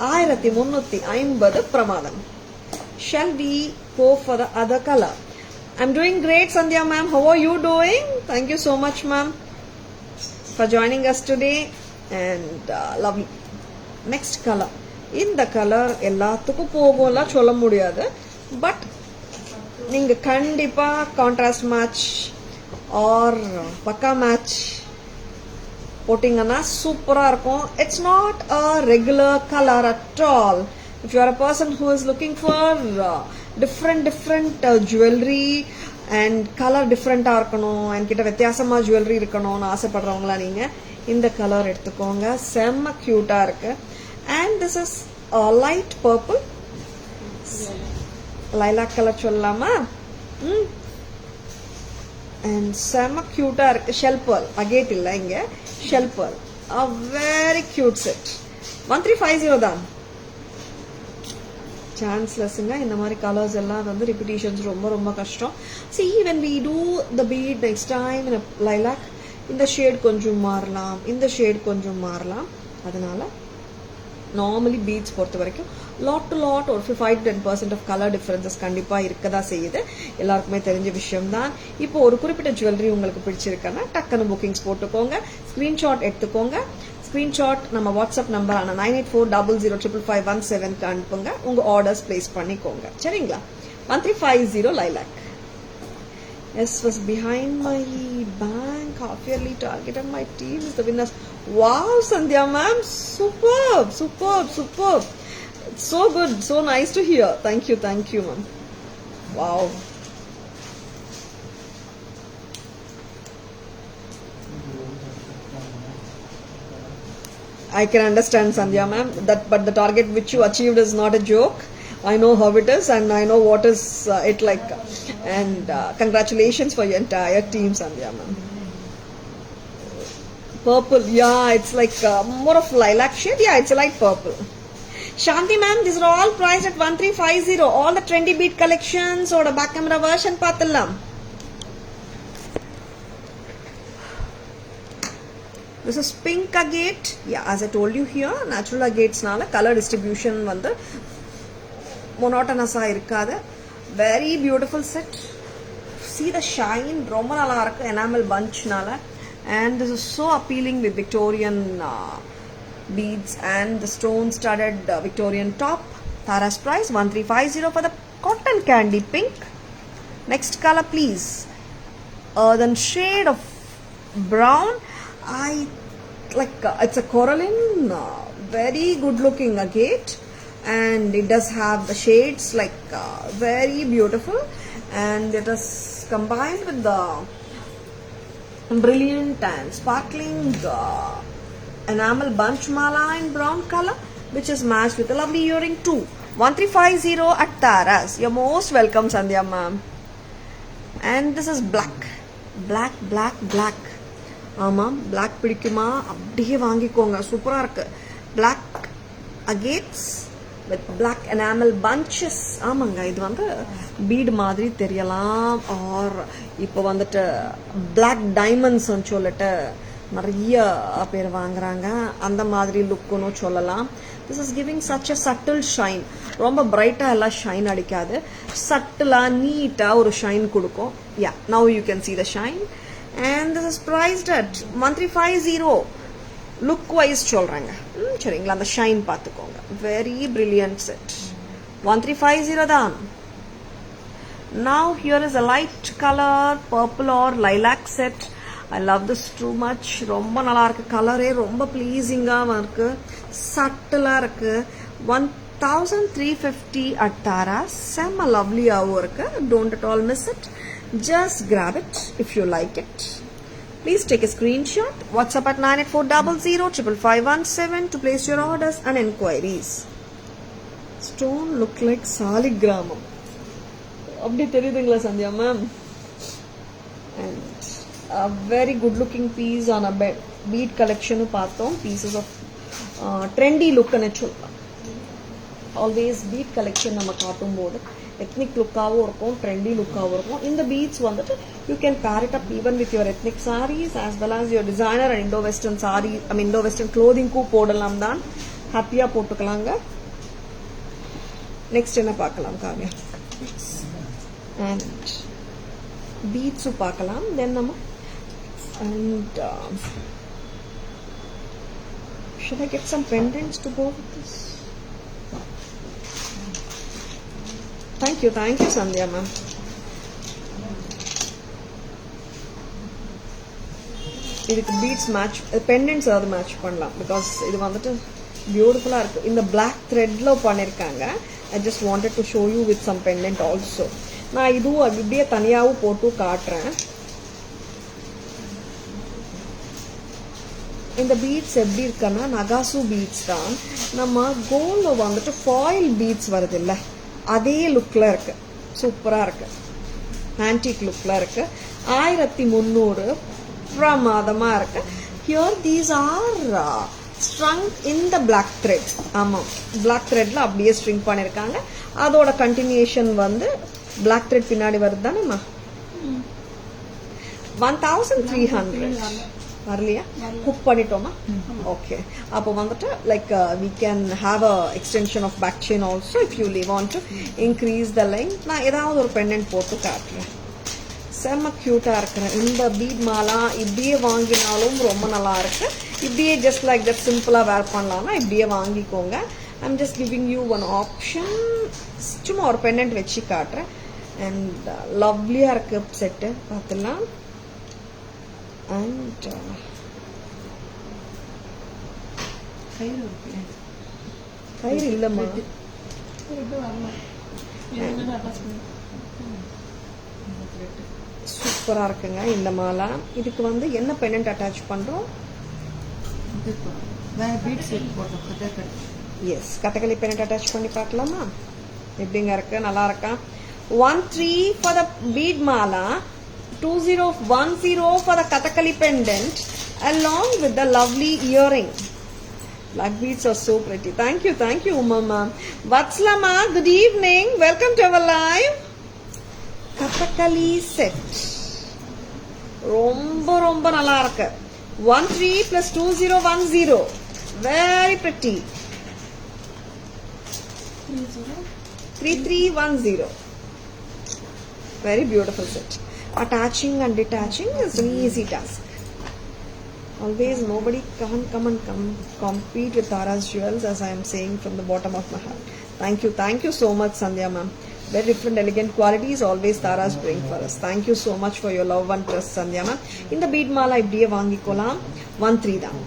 1350 பிரமாதம். Shall we go for the other color? I'm doing great, Sandhya ma'am. How are you doing? Thank you so much, ma'am, for joining us today. And lovely. Next color. இந்த colour எல்லாத்துக்கும் போகும்லாம் சொல்ல முடியாது. But நீங்க கண்டிப்பா contrast match R பக்கா match போட்டிங்கன்னா சூப்பரா இருக்கும். It's not a regular color at all. If you are a person who is looking for different jewelry and color different இருக்கணும் என்கிட்ட வித்தியாசமா ஜுவல்லரி இருக்கணும்னு ஆசைப்படுறவங்களா நீங்க இந்த கலர் எடுத்துக்கோங்க. செம்ம கியூட்டா இருக்கு. and this is a light purple, lilac color சொல்லலாமா? and செம்ம கியூட்டா இருக்கு. ஷெல் pearl agate இல்ல, இங்க shell pearl. a very cute set. 1350 தான். சான்ஸ்லெஸ்ங்க. இந்த மாதிரி கலர்ஸ் எல்லாம் வந்து ரிப்பீட்டேஷன்ஸ் ரொம்ப ரொம்ப கஷ்டம். see when we do the bead next time in a lilac, இந்த ஷேட் கொஞ்சம் மாறலாம், இந்த ஷேட் கொஞ்சம் மாறலாம். அதனால நார்மலி பீட்ஸ் பொறுத்த வரைக்கும் லாட் டு லாட் ஒரு 5-10% ஆஃப் கலர் டிஃபரன்சஸ் கண்டிப்பா இருக்கதா செய்யுது. எல்லாருக்குமே தெரிஞ்ச விஷயம் தான். இப்போ ஒரு குறிப்பிட்ட ஜுவல்லரி உங்களுக்கு பிடிச்சிருக்குன்னா டக்குன்னு புக்கிங்ஸ் போட்டுக்கோங்க, ஸ்கிரீன்ஷாட் எடுத்துக்கோங்க. ஸ்கிரீன்ஷாட் நம்ம வாட்ஸ்அப் நம்பரான 9840005517 அனுப்புங்க. உங்க ஆர்டர்ஸ் பிளேஸ் பண்ணிக்கோங்க. சரிங்களா? 1350 lilac. Yes, was behind my bank half yearly target and my team is the winners. Wow, Sandhya ma'am, superb. It's so good, so nice to hear. Thank you ma'am. Wow. I can understand, Sandhya ma'am, but the target which you achieved is not a joke. I know how it is and I know what is it like. And congratulations for your entire team, Sandhya ma'am. Purple, yeah, it's like more of lilac shade. Yeah, it's a light purple. Shanti ma'am, these are all priced at 1350. All the trendy bead collections or the back camera version paathalam. This is pink agate. Yeah, as I told you here, natural agates nala color distribution vandu monotonous ah irukada. Very beautiful set. See the shine, romba nalla irukku enamel bunch nala, and this is so appealing with Victorian beads and the stone studded Victorian top. Tara's price 1350 for the cotton candy pink. Next color please. Then shade of brown. I like it's a coralline, very good looking agate, and it does have the shades like very beautiful, and it is combined with the brilliant and sparkling enamel bunch mala in brown color, which is matched with a lovely earring too. 1350 at Tara's. You're most welcome, Sandhya ma'am. And this is black. ஆமாம், black பிடிக்குமா? அப்படியே வாங்கிக்கோங்க. சூப்பரா இருக்கு. Black agates with black enamel punches. ஆமாங்க, இது வந்து beat மாதிரி தெரியலாம். ஆர் இப்போ வந்துட்டு பிளாக் டைமண்ட்ஸ் சொல்லிட்டு நிறைய பேர் வாங்குறாங்க. அந்த மாதிரி லுக்குன்னு சொல்லலாம். This is giving such a subtle shine. ரொம்ப பிரைட்டா எல்லாம் ஷைன் அடிக்காது. சட்டிலா நீட்டா ஒரு ஷைன் கொடுக்கும். Yeah, now you can see the shine. And this is priced at 1350. Look wise சொல்கிறேங்க. சரிங்களா, அந்த ஷைன் பார்த்துக்கோங்க. Very brilliant set. 1350 தான். Now here is a light color purple or lilac set. I love this too much. ரொம்ப நல்லா இருக்கு. கலரே ரொம்ப ப்ளீஸிங்காக இருக்கு, சட்டிலாக இருக்கு. 1350 at Tara. செம்ம லவ்லியாகவும் இருக்கு. Don't at all miss it. Just grab it if you like it. Please take a screenshot. WhatsApp at 9840055517 to place your orders and enquiries. Stone look like saligramam. அப்படி தெரியுதுங்களா Sandhya ma'am? And very good looking piece on a bead கலெக்ஷனும் பார்த்தோம். Pieces of trendy லுக்குன்னு சொல்லலாம். Always beat collection நம்ம காட்டும் போது ethnic லுக்காகவும் இருக்கும், trendy லுக்காகவும் இருக்கும். இந்த பீட்ஸ் வந்துட்டு you can pair it up even with your ethnic saris as well as your designer and Indo western sari, Indo western க்ளோதிங்க்கும் போடலாம் தான். ஹாப்பியாக போட்டுக்கலாங்க. நெக்ஸ்ட் என்ன பார்க்கலாம் காவியா? and beads பார்க்கலாம். then நம்ம and should I get some pendants to go with this? thank you Sandhya ma'am. இதுக்கு பீட்ஸ் மேட்ச், பெண்டன்ட்ஸ் ஏதாவது மேட்ச் பண்ணலாம். பிகாஸ் இது வந்துட்டு பியூட்டிஃபுல்லாக இருக்குது. இந்த பிளாக் த்ரெட்ல பண்ணியிருக்காங்க. I just wanted to show you with some pendant also. நான் இதுவும் அப்படியே தனியாகவும் போட்டு காட்டுறேன். இந்த பீட்ஸ் எப்படி இருக்குன்னா நகாசு பீட்ஸ் தான். நம்ம கோல்டில் வந்துட்டு ஃபாயில் பீட்ஸ் வருது இல்லை, அதே லுக்கில் இருக்கு. சூப்பராக இருக்கு, ஆன்டிக் லுக்கில் இருக்கு. 1300 பிரமாதமாக இருக்கு. Here these are strung in the black thread. ஆமாம், பிளாக் த்ரெட்ல அப்படியே ஸ்ட்ரிங் பண்ணியிருக்காங்க. அதோட கண்டினியூஷன் வந்து பிளாக் த்ரெட் பின்னாடி வருது தானேம்மா? 1300 வரலையா? குக் பண்ணிட்டோமா? ஓகே. அப்போ வந்துட்டு like we can have a extension of back chain also if you want to increase the length. நான் ஏதாவது ஒரு பெண்டன்ட் போட்டு காட்டுறேன். செம்ம க்யூட்டாக இருக்கிறேன். இந்த பீட் மாலா இப்படியே வாங்கினாலும் ரொம்ப நல்லா இருக்கு. இப்படியே ஜஸ்ட் லைக் தட் சிம்பிளாக வேர் பண்ணலாம்னா இப்படியே வாங்கிக்கோங்க. I'm just giving you one option. சும்மா ஒரு பெண்டன்ட் வச்சு காட்டுறேன். அண்ட் லவ்லியாக இருக்கு செட்டு, பார்த்துலாம். அண்ட் கயிறு இல்லைம்மா, சூப்பராக இருக்குங்க இந்த மாலா. இதுக்கு வந்து என்ன பெண்டன்ட் அட்டாச் பண்ணுறோம்? எஸ், கதகளி பெண்டன்ட் அட்டாச் பண்ணி பார்க்கலாமா? எப்படிங்க இருக்கு? நல்லா இருக்கா? 13 for the bead mala, 2010 for the kathakali pendant, along with the lovely earring. Black beads are so pretty. Thank you, Mama. Vatslama, good evening. Welcome to our live kathakali set. ரொம்ப நல்லா இருக்கு. 13 plus 2010. Very pretty. 3310. Very beautiful set. Attaching and detaching is an easy task. Always nobody can come and compete with Tara's Jewels, as I am saying from the bottom of my heart. Thank you so much, Sandhya ma'am. Very different elegant qualities always Tara's bring for us. Thank you so much for your love and trust, Sandhya ma'am. In the bead mala இப்படியே வாங்கிக்கலாம். 13 தான்.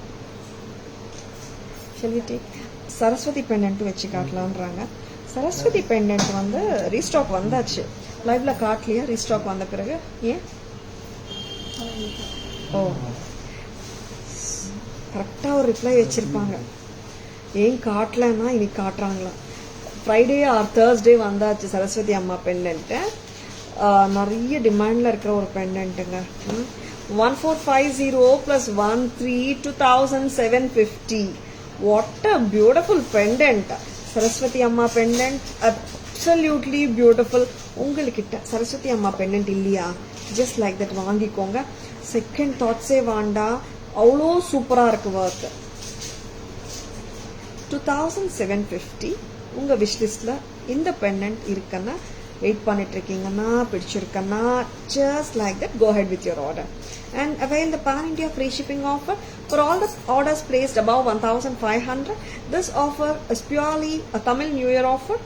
Shall we take Saraswati pendant வச்சு காட்டலாம்ன்றாங்க. Saraswati pendant வந்து restock வந்தாச்சு. லைவ்ல காட்டலையா? Restock வந்த பிறகு ஏன்? ஓ, கரெக்டாக ஒரு ரிப்ளை வச்சிருப்பாங்க. ஏன் காட்டலன்னா இன்னைக்கு காட்டுறாங்களா? ஃப்ரைடே ஆர் தேர்ஸ்டே வந்தாச்சு சரஸ்வதி அம்மா பெண்டன்ட்டு. நிறைய டிமாண்டில் இருக்கிற ஒரு பெண்டன்ட்டுங்க. 1450 plus 13 2750. What a beautiful pendant. Saraswati Amma pendant, absolutely beautiful. உங்கள்கிட்ட சரஸ்வதி அம்மா பெண்டன்ட் இல்லையா? ஜஸ்ட் லைக் தட் வாங்கிக்கோங்க. செகண்ட் தாட்ஸே வாண்டா, அவ்வளோ சூப்பராக இருக்கு ஒர்க். 2750 உங்கள் விஷ் லிஸ்ட்டில் இந்த பெண்டன்ட் இருக்குன்னா வெயிட் பண்ணிட்டு இருக்கீங்கன்னா பிடிச்சிருக்கன்னா just like that go ahead with your order and avail the pan India free shipping offer for all the orders placed above 1500. This offer is purely a Tamil New Year offer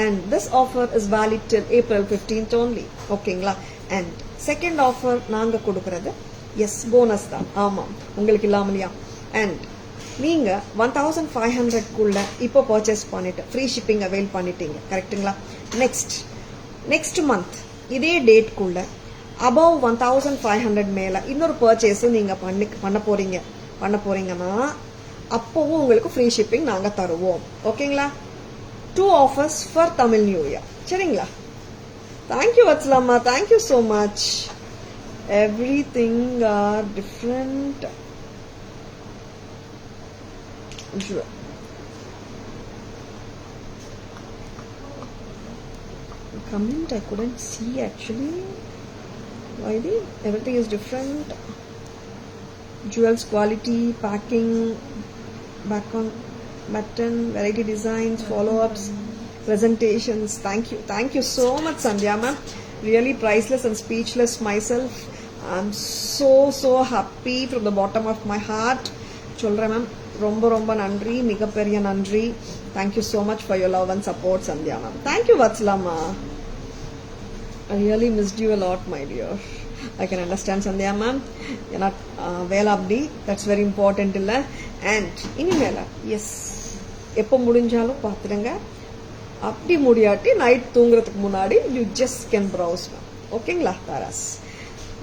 and this offer is valid till April 15th only. ஓகேங்களா? and second offer நாங்க கொடுக்கறது S bonus தான். ஆமாம், உங்களுக்கு இல்லாமலையா? and நீங்க 1500 குள்ள இப்போ purchase பண்ணிட்டு ஃப்ரீ ஷிப்பிங் அவைல் பண்ணிட்டீங்க, கரெக்ட்டுங்களா? நெக்ஸ்ட் மந்த் இதே டேட் குள்ள above 1500 மேல இன்னொரு பர்ச்சேஸ் நீங்க பண்ண போறீங்கன்னா அப்பவும் உங்களுக்கு ஃப்ரீ ஷிப்பிங் நாங்க தருவோம். ஓகேங்களா? 2 offers for Tamil New Year. சரிங்களா? Thank you Vatsalama, thank you so much. Everything are different. Comment I couldn't see actually. Why everything is different. Jewels quality, packing, back on button, variety designs, follow-ups, presentations. Thank you so much Sandhya ma'am. Really priceless and speechless myself. I'm so happy from the bottom of my heart. சொல்றேன் ma'am, ரொம்ப நன்றி, மிகப்பெரிய நன்றி. Thank you so much for your love and support Sandhya ma'am. Thank you Vatsalama. I really missed you a lot my dear. I can understand Sandhya ma'am. You're not well அப்படி, that's very important இல்ல. and இனிமேல S எப்போ முடிஞ்சாலும் பார்த்துடுங்க. அப்படி முடியாட்டி night தூங்குறதுக்கு முன்னாடி you just can browse ma'am. ஓகேங்களா? Tara's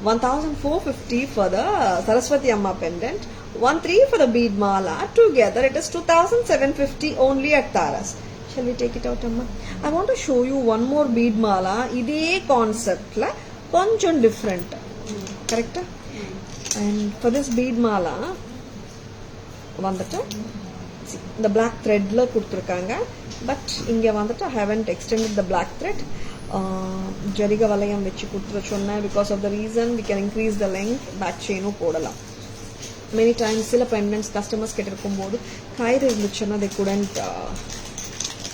1450 for the Saraswati Amma pendant, 13 for the bead mala. Together it is 2750 only at Taras. Shall we take it out Amma? I want to show you one more bead mala. இதே கான்செப்ட்ல கொஞ்சம் different, கரெக்டா? and for this bead mala வந்துட்டு இந்த black threadல கொடுத்துருக்காங்க. But இங்க வந்துட்டு I haven't extended the black thread. ஜரிக வளையம் வச்சு கொடுத்துட சொன்னேன். Because of the reason we can increase the length. Back செயினும் போடலாம். மெனி டைம்ஸ் சில பெண்டன்ட்ஸ் கஸ்டமர்ஸ் கிட்ட இருக்கும்போது கயிறு இருந்துச்சுன்னா they couldn't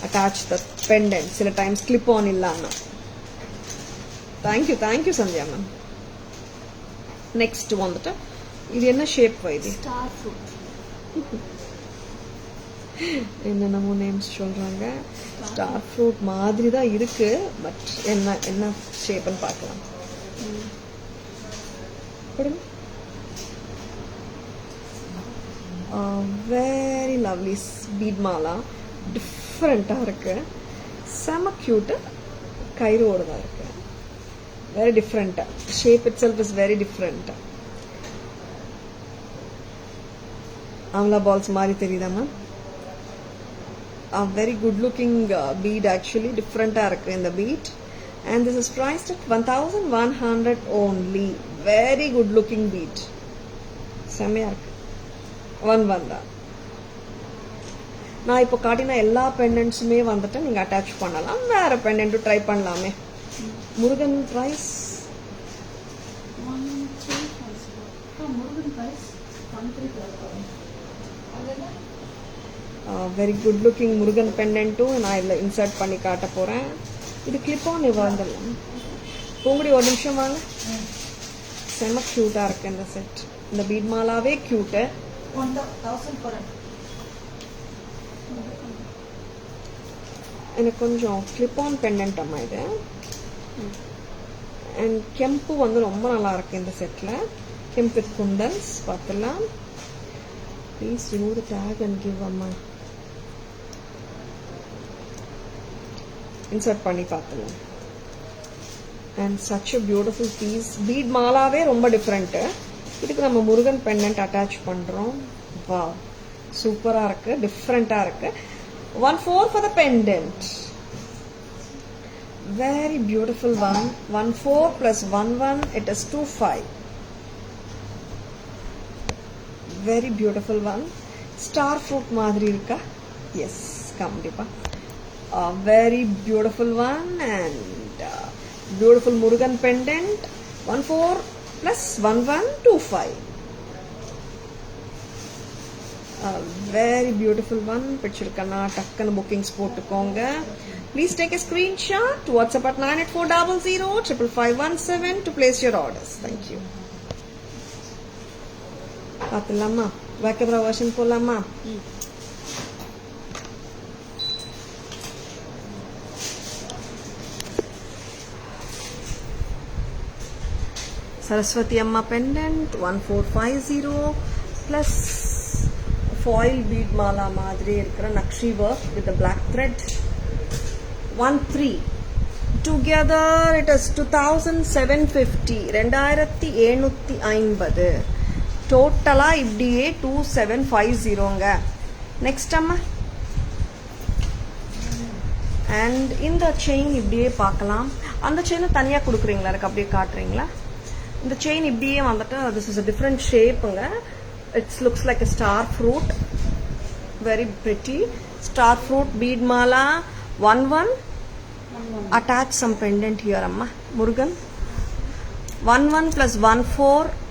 attach the pendant. சில டைம்ஸ் clip on இல்லாம. Thank you Sandhya ma'am. நெக்ஸ்ட் வந்துட்டு இது என்ன ஷேப் இது? Star fruit. என்னென்னமோ நேம்ஸ் சொல்றாங்க. ஸ்டார் ஃப்ரூட் மாதிரி தான் இருக்கு. பட் என்ன ஷேப்னு பார்க்கலாம். Very lovely bead mala. டிஃப்ரெண்டா இருக்கு. செம கியூட்டு. கயிறோட தான் இருக்கு. Very different. Shape itself is very different. Amla balls மாதிரி தெரியுதா ma'am? A very good looking bead actually, different in the bead, and this is priced at 1100 only. Very good looking bead. செமையா இருக்கு. 11 தான். நான் இப்போ காட்டின எல்லா பெண்டன்ட்ஸுமே வந்துட்டு நீங்க அட்டாச் பண்ணலாம். வேற பெண்டன்ட் ட்ரை பண்ணலாமே. Murugan price 1350. Murugan price 1350. Very good looking Murugan பெண்டன்ட்டும் நான் இதில் இன்சர்ட் பண்ணி காட்ட போகிறேன். இது கிளிப் ஆன் வந்துடலாம். பூங்குடி ஒரு நிமிஷம் வாங்க. செம க்யூட்டாக இருக்கு இந்த செட். இந்த பீட் மாலாவே க்யூட்டு. எனக்கு கொஞ்சம் கிளிப் ஆன் பெண்டன்ட் அம்மா இது. அண்ட் கெம்பு வந்து ரொம்ப நல்லா இருக்கு இந்த செட்டில். கெம்பு வித் குண்டல்ஸ் பார்த்துலாம். Please remove the tag and give அம்மா. இன்சர்ட் பண்ணி பார்த்துலாம். And such a beautiful piece. Bead மாலாவே ரொம்ப டிஃப்ரெண்ட்டு. இதுக்கு நம்ம முருகன் பெண்டன்ட் அட்டாச் பண்ணுறோம். வாவ், சூப்பராக இருக்கு, டிஃப்ரெண்ட்டாக இருக்கு. 14 for the pendant. Very beautiful one. 14 plus 11 it is 25. Very beautiful one. Star fruit மாதிரி இருக்கா? Yes, கண்டிப்பா. Very beautiful one and beautiful Murugan pendant. 14 plus 11 25. Very beautiful one. பிடிச்சிருக்கனா டக்குன்னு bookings போட்டுக்கோங்க. Please take a screenshot. WhatsApp at 9840055517 to place your orders. Thank you. பார்த்துலாமா? வேக்கப்ரா version போலாமா? Saraswati Amma pendant 1450 plus foil bead mala மாதிரி இருக்கிற nakshi work with the black thread 13 together it is 2750 2750 டோட்டலா இப்படியே 2750ங்க. Next அம்மா அண்ட் இந்த செயின் இப்படியே பார்க்கலாம். அந்த செயினை தனியா கொடுக்குறீங்களா? எனக்கு அப்படியே காட்டுறீங்களா? இந்த செயின் இப்படியே வந்துட்டு திஸ் இஸ் a different ஷேப்புங்க. It's looks like a star fruit, very pretty star fruit bead mala 11 attach some pendant here amma Murugan 11 plus 14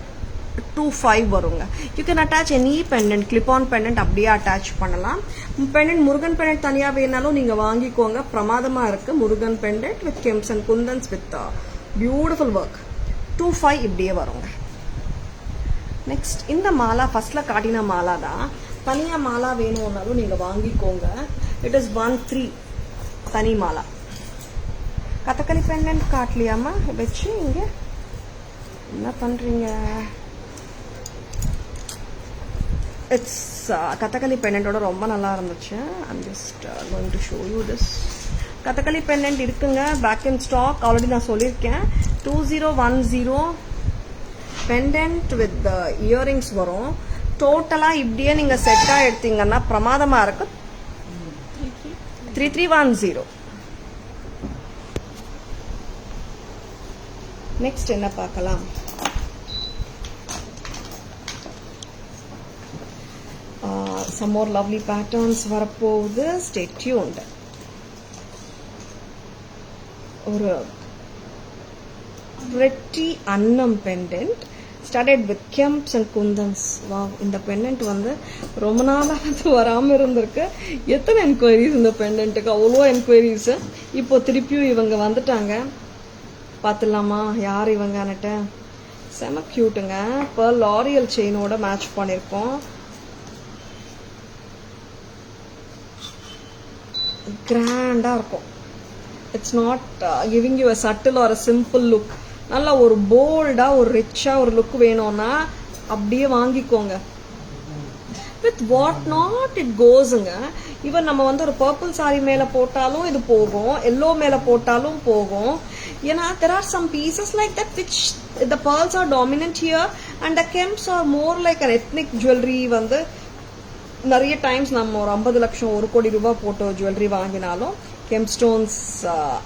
25 வருங்க. You can attach any pendant, clip on pendant அப்படியே attach பண்ணலாம். pendant Murugan pendant தனியா வேணாலும் நீங்க வாங்கிக்கோங்க. பிரமாதமா இருக்கு Murugan pendant with kems and kundans with beautiful work 25 இப்படியே வருங்க. நெக்ஸ்ட் இந்த மாலா ஃபர்ஸ்ட்ல காட்டின மாலா தான். தனியா மாலா வேணும்னாலும் நீங்க வாங்கிக்கோங்க. இட் இஸ் 13 தனி மாலா. கதகளி பெண்டன்ட் காட்டலையாமா வச்சு இங்க என்ன பண்றீங்க? இட்ஸ் கதகளி பெண்டன்ட்டோட ரொம்ப நல்லா இருந்துச்சு. I'm just going to show you this. Kathakali pendant இருக்குங்க, பேக் இன் ஸ்டாக். ஆல்ரெடி நான் சொல்லியிருக்கேன். 2010 பெண்டன்ட் வித் இயரிங்ஸ் வரும். டோட்டலா இப்படியே நீங்க செட்டா எடுத்தீங்கன்னா பிரமாதமா இருக்கு. 3310. நெக்ஸ்ட் என்ன பார்க்கலாம்? some more lovely patterns வரப்போகுது. stay tuned. ஒரு pretty அன்னம் pendant started with kems and kundans. wow, இந்த pendant வந்து ரொம்ப நாளா வராம இருந்திருக்கு. எத்தனை என்கொயரிஸ் இந்த pendantக்கு? அவ்வளோ என்கொயரிஸ். இப்போ திருப்பியும் இவங்க வந்துட்டாங்க. பார்த்துலாமா யார் இவங்கன்னுட்டு? செம கியூட்டுங்க. இப்போ லாரியல் செயினோட மேட்ச் பண்ணியிருக்கோம். கிராண்டா இருக்கும். It's not giving you a subtle or a simple look. நல்லா ஒரு போல்டா ஒரு ரிச்சா ஒரு லுக் வேணும்னா அப்படியே வாங்கிக்கோங்க. வித் வாட் நாட் இட் கோஸுங்க. ஈவன் நம்ம வந்து ஒரு பர்பிள் சாரி மேல போட்டாலும் இது போகும், எல்லோ மேல போட்டாலும் போகும். ஏன்னா there are some pieces like that which the pearls are dominant here and the kems are more like an ethnic jewelry. வந்து நிறைய டைம்ஸ் நம்ம ஒரு 50 லட்சம் 1 கோடி ரூபாய் போட்டோ ஜுவல்லரி வாங்கினாலும் கெம்ஸ்டோன்ஸ்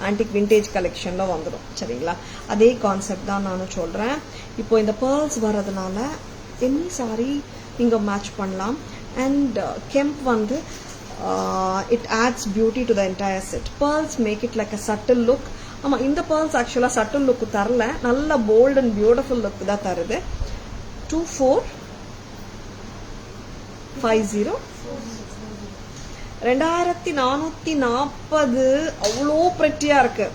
ஆன்டிக் விண்டேஜ் கலெக்ஷன்ல வந்துடும். சரிங்களா? அதே கான்செப்ட் தான் நானும் சொல்றேன். இப்போ இந்த பேர்ல்ஸ் வர்றதுனால எனி சாரி நீங்க மேட்ச் பண்ணலாம். அண்ட் கெம்ப் வந்து it adds beauty to the entire set. Pearls make it like a subtle look. ஆமா, இந்த பேர்ல்ஸ் ஆக்சுவலா சட்டில் லுக் தரல, நல்ல போல்ட் அண்ட் பியூட்டிஃபுல் லுக் தான் தருது. 2450 2440 அவ்வளோ பிரெட்டியா இருக்கு.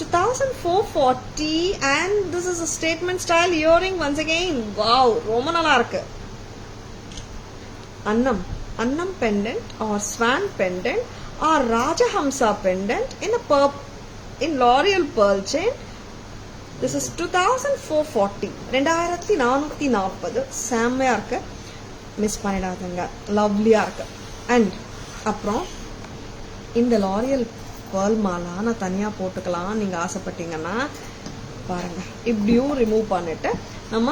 2440 and this is a statement style earring once again. wow, ரொம்ப நல்லா இருக்கு. annam pendant or swan pendant or rajahamsa pendant in L'Oreal pearl chain. this is 2440 2440 செம்மையா இருக்கு. மிஸ் பண்ணிடாதீங்க, லவ்லியா இருக்கு. அண்ட் அப்புறம் இந்த லாரியல் பேர்ல் மாலா நான் தனியா போட்டுக்கலாம் நீங்க ஆசைப்பட்டீங்கன்னா பாருங்க. இப்படியும் ரிமூவ் பண்ணிட்டு நம்ம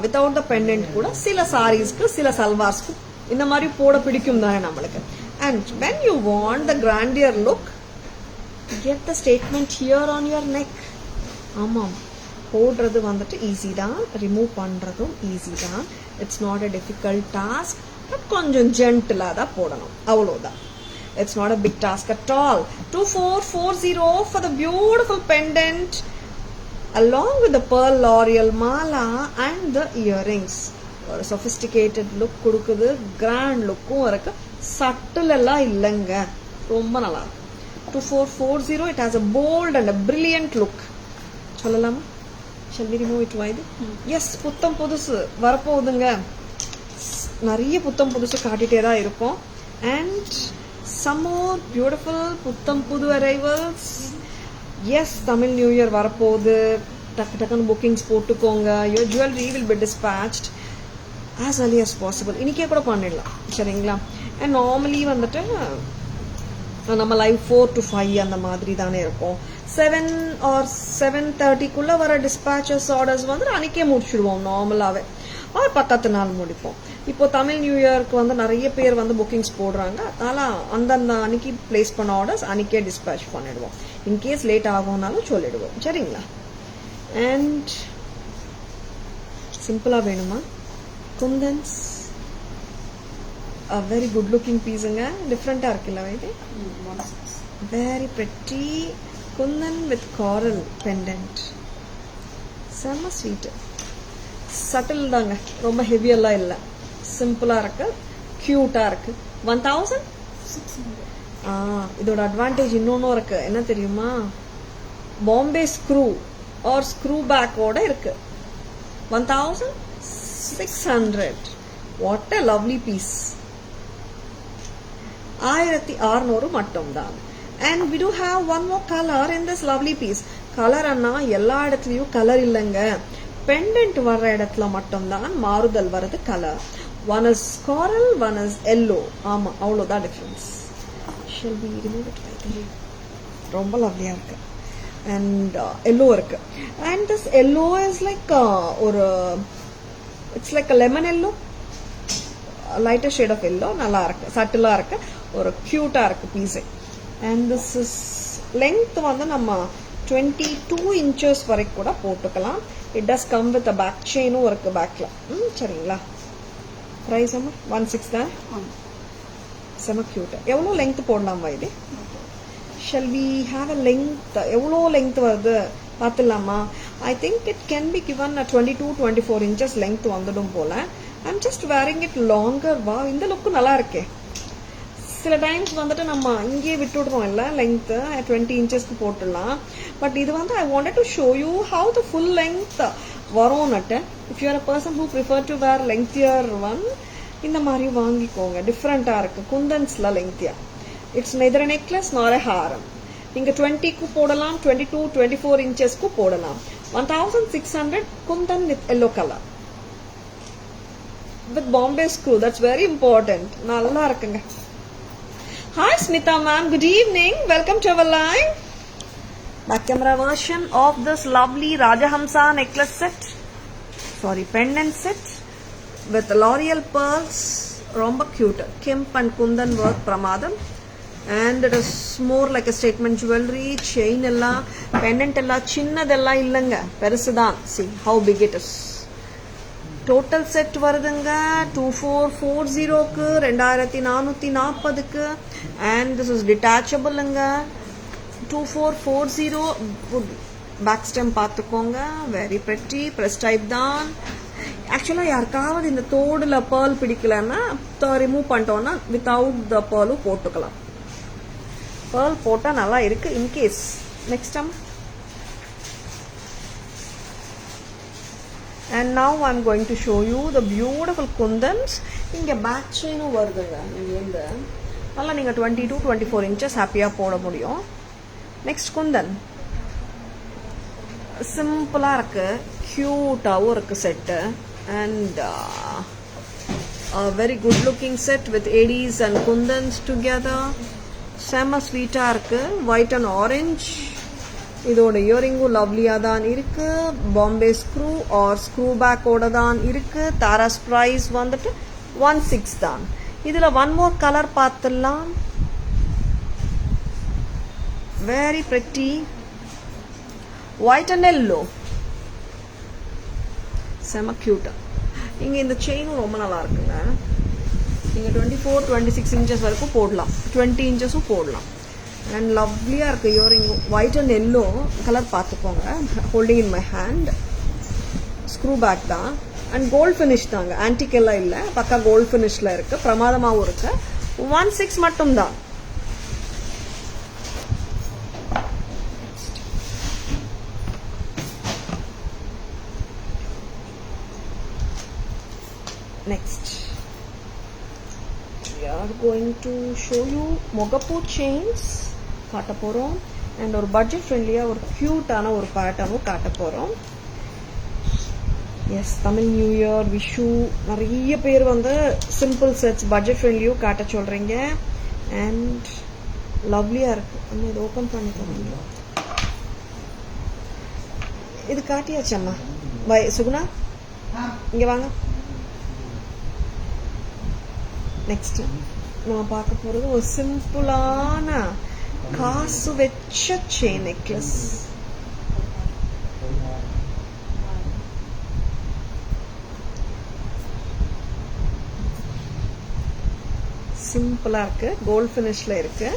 வித்தவுட் த பெண்டன்ட் கூட சில சாரீஸ்க்கு சில சல்வார்ஸ்க்கு இந்த மாதிரி போட பிடிக்கும் தானே நம்மளுக்கு. And when you want the grandeur look, get the statement here on your neck. ஆமாம், போடுறது வந்துட்டு ஈஸி தான், ரிமூவ் பண்றதும் ஈஸி தான். It's not a difficult task. But கொஞ்சம் ஜென்டிலா தான் போடணும், அவ்வளோதான். It's not a big task at all. 2440 for the beautiful pendant along with the pearl L'Oreal mala and the earrings. ஒரு சொஃபிஸ்டிகேட்டட் லுக் கொடுக்குது, grand லுக்கும் இருக்கு, subtle எல்லாம் இல்லைங்க, ரொம்ப நல்லா இருக்கு. 2440, it has a bold and a brilliant look. சொல்லலாமா? Shall we remove it wide? Yes, புத்தம் புதுசு வரப்போகுதுங்க. நிறைய புத்தம் புதுசு காட்டிட்டே தான் இருக்கும். And some more beautiful புத்தம் புது arrivals. Yes, Tamil new year வரப்போகுது. டக்கு டக்குன்னு புக்கிங்ஸ் போட்டுக்கோங்க. Your jewelry will be dispatched as early as possible. இன்னைக்கே கூட பண்ணிடலாம், சரிங்களா? அண்ட் நார்மலி வந்துட்டு நம்ம லைவ் 4 to 5 அந்த மாதிரி தானே இருக்கும். 7 or 7:30 வர டிஸ்பேச்சஸ் ஆர்டர்ஸ் வந்து அன்னைக்கே முடிச்சிடுவோம் நார்மலாகவே, ஒரு 10 நாள் முடிப்போம். இப்போ தமிழ் நியூ இயர்க்கு வந்து நிறைய பேர் வந்து புக்கிங்ஸ் போடுறாங்க, அதனால் அந்தந்த அன்னைக்கு பிளேஸ் பண்ண ஆர்டர்ஸ் அன்னைக்கே டிஸ்பேச் பண்ணிடுவோம். இன்கேஸ் லேட் ஆகும்னாலும் சொல்லிடுவோம், சரிங்களா? அண்ட் சிம்பிளாக வேணுமா? Kundans a very good looking பீஸுங்க, டிஃப்ரெண்ட்டாக இருக்குல்ல இது, very pretty kundan with coral pendant, செம்ம ஸ்வீட்டு, சட்டில் தாங்க, ரொம்ப ஹெவியெல்லாம் இல்லை, சிம்பிளாக இருக்கு, க்யூட்டாக இருக்கு. 1600. இதோட அட்வான்டேஜ் இன்னொன்னும் இருக்கு, என்ன தெரியுமா? பாம்பே ஸ்க்ரூ ஆர் ஸ்க்ரூ பேக்கோட இருக்கு. 1600. What a lovely piece. 1600 மட்டும்தான். And we do have one more color in this lovely piece. Colour அண்ணா எல்லா இடத்துலயும் கலர் இல்லைங்க, பெண்டன்ட் வர்ற இடத்துல மட்டும்தான் மாறுதல் வருது colour. One is coral, one is yellow. ஆமா, அவ்வளோதான் difference. Shall we remove it right there? ரொம்ப லவ்லியா இருக்கு. And yellow இருக்கு. And this yellow is like ஒரு it's like a lemon yellow, lighter shade of yellow. நல்லா இருக்கு, சட்டிலா இருக்கு, ஒரு கியூட்டா இருக்கு பீஸே. அண்ட் திஸ் இஸ் லென்த் வந்து நம்ம 22 inches வரைக்கும் கூட போட்டுக்கலாம். It does come with back செயினும் இருக்கு பேக்ல. சரிங்களா? ப்ரைஸ் அம்மா 16 தான். செம கியூட். எவ்வளோ லென்த் போடலாமா இது? Shall we have a length? எவ்வளோ லென்த் வருது பார்த்துலாமா? I think it can be given 22-24 inches length வந்துடும் போல. I'm just wearing it longer. வா, இந்த லுக்கு நல்லா இருக்கே. சில டைம்ஸ் வந்துட்டு நம்ம இங்கே விட்டுடுறோம் இல்லை, லென்த்து 20 inchesக்கு போட்டுடலாம். பட் இது வந்து I wanted to show you how the full length வரும்னுட்டு. If you are a person who prefer to wear lengthier one, இந்த மாதிரி வாங்கிக்கோங்க. டிஃப்ரெண்ட்டாக இருக்குது குந்தன்ஸில் லென்த்தியா. It's neither necklace nor a ஹாரம். நீங்கள் 20க்கு போடலாம், 22-24 inchesக்கு போடலாம். 1600 Kundan with yellow colour with Bombay screw. That's very important. நல்லா இருக்குங்க. Hi Smita ma'am, good evening. Welcome to our live. Back camera version of this lovely Rajahamsa necklace set. Sorry, pendant set with L'Oreal pearls. Romba cute. Kemp and Kundan work pramadam. And it is more like a statement jewelry. Chain ella, pendant ella, chinnadella illanga. Perusudan. See how big it is. Total set வருதுங்க 2440க்கு 2440க்கு. And this is டிட்டாச்சபிள்ங்க. 2440. Good back stem பார்த்துக்கோங்க. Very pretty press type தான். ஆக்சுவலாக யாருக்காவது இந்த தோடில் பேர்ல் பிடிக்கலன்னா ரிமூவ் பண்ணிட்டோன்னா வித்தவுட் த பேர்லும் போட்டுக்கலாம். பேர்ல் போட்டால் நல்லா இருக்கு. In case next time. And now I'm going to show you the beautiful kundans. இங்கே பேக் செயினும் வருதுங்க. இங்கேருந்து நல்லா நீங்கள் 22-24 inches ஹாப்பியாக போட முடியும். நெக்ஸ்ட் குந்தன் சிம்பிளாக இருக்கு, க்யூட்டாகவும் இருக்கு set. And very good looking set with ADs and kundans together. செம்ம ஸ்வீட்டாக இருக்கு. White and orange. இதோட இயரிங்கும் லவ்லியாக தான் இருக்கு. பாம்பே ஸ்க்ரூ ஆர் ஸ்க்ரூ பேக்கோட தான் இருக்கு. தாராஸ் ப்ரைஸ் வந்துட்டு 16 தான். இதில் ஒன் மோர் கலர் பார்த்துடலாம். Very pretty white and yellow. செம க்யூட்டா. இங்கே இந்த செயினும் ரொம்ப நல்லா இருக்குங்க. நீங்கள் 24-26 inches வரைக்கும் போடலாம், 20 inchesம் போடலாம். அண்ட் லவ்லியாக இருக்குது earring. White and yellow colour பார்த்துக்கோங்க. Holding in my hand. Screw back தான். அண்ட் கோல்ட் ஃபினிஷ் தாங்க, ஆன்டிக் எல்லாம் இல்லை, பக்கா கோல்ட் ஃபினிஷ்ல இருக்கு, பிரமாதமாகவும் இருக்கு. 1.6 மட்டும்தான். Next, we are going to show you Mogapu chains காட்ட போறோம். அண்ட் ஒரு பட்ஜெட் ஃப்ரெண்ட்லியா ஒரு கியூட்டான ஒரு பேட்டர்னும் காட்ட போறோம். Yes, Tamil new year, Vishu, நிறைய பேர் வந்து சிம்பிள் செட்ஸ் பட்ஜெட் ஃப்ரெண்ட்லியும் காட்ட சொல்றீங்க. அண்ட் லவ்லியா இருக்கு. அம்மா இது ஓபன் பண்ணி தரீங்க. இது காட்டியாச்சம்மா. பை சுகுணா, இங்க வாங்க. நெக்ஸ்ட் நம்ம பார்க்க போறது ஒரு சிம்பிளான காசு வச்ச செயின் நெக்லஸ். சிம்பிளா இருக்கு, கோல்ட் ஃபினிஷ்ல இருக்கு.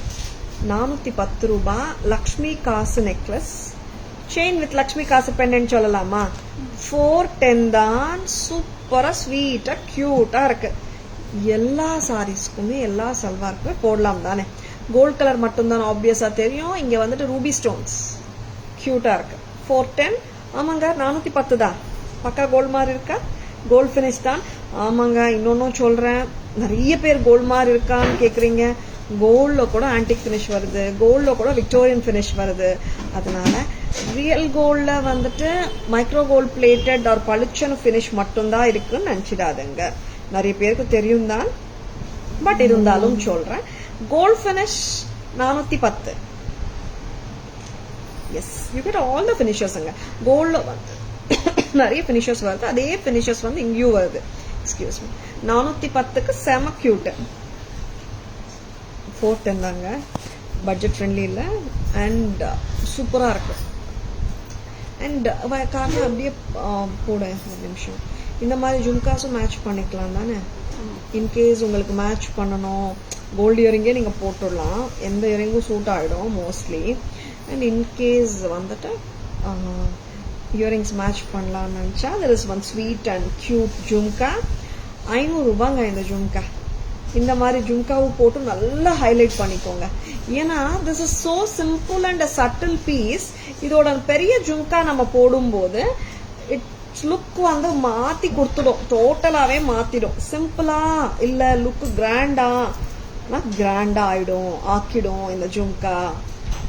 410 ரூபாய். லக்ஷ்மி காசு நெக்லஸ், செயின் வித் லக்ஷ்மி காசு பெண்டன்ட் சொல்லலாமா? 410 தான். சூப்பரா ஸ்வீட்டா கியூட்டா இருக்கு. எல்லா சாரீஸ்க்குமே எல்லா சல்வாருக்குமே போடலாம் தானே. கோல்ட் கலர் மட்டும்தான் ஆப்வியஸா தெரியும். இங்க வந்துட்டு ரூபி ஸ்டோன்ஸ் கியூட்டா இருக்கு. 410. ஆமாங்க, 410 தான். பக்கா கோல்ட் மாதிரி இருக்கா? கோல்ட் ஃபினிஷ் தான். ஆமாங்க, இன்னொன்னும் சொல்றேன், நிறைய பேர் கோல்ட் மாதிரி இருக்கான்னு கேக்குறீங்க. கோல்ட்ல கூட ஆன்டிக் ஃபினிஷ் வருது, கோல்ட்ல கூட விக்டோரியன் ஃபினிஷ் வருது. அதனால ரியல் கோல்ட்ல வந்துட்டு மைக்ரோ கோல்ட் பிளேட்டட் ஒரு பளிச்சன ஃபினிஷ் மட்டும்தான் இருக்குன்னு நினைச்சிடாதுங்க. நிறைய பேருக்கு தெரியும் தான், பட் இருந்தாலும் சொல்றேன். Gold finish 410. Yes, you get all the ஃபினிஷர்ஸ்ங்க. கோல்ட்ல வந்து நிறைய ஃபினிஷர்ஸ் வருது, அதே ஃபினிஷர்ஸ் வந்து இங்கேயும் வருது. Excuse me. 410க்கு செம கியூட். 410 தாங்க, பட்ஜெட் ஃப்ரெண்ட்லி இல்லை, அண்ட் சூப்பரா இருக்கு. அண்ட் காரணம் அப்படியே போட ஒரு நிமிஷம். இந்த மாதிரி ஜும்காஸும் மேட்ச் பண்ணிக்கலாம் தானே. இன்கேஸ் உங்களுக்கு மேட்ச் பண்ணணும், கோல்டு இயரிங்கே நீங்க போட்டுடலாம். எந்த இயரிங்கும் சூட் ஆயிடும் மோஸ்ட்லி. அண்ட் இன்கேஸ் வந்துட்டு இயரிங்ஸ் மேட்ச் பண்ணலாம்னு நினைச்சா there is one sweet and cute jhumka. 500 ரூபாங்க இந்த ஜும்கா. இந்த மாதிரி ஜும்காவும் போட்டு நல்லா ஹைலைட் பண்ணிக்கோங்க. ஏன்னா this is so simple and a subtle piece. இதோட பெரிய ஜும்கா நம்ம போடும்போது இட்ஸ் லுக் வந்து மாத்தி கொடுத்துடும், டோட்டலாவே மாத்திடும். சிம்பிளா இல்ல லுக் கிராண்டா கிராண்டா ஆயிடும், ஆக்கிடும் இந்த jhumka.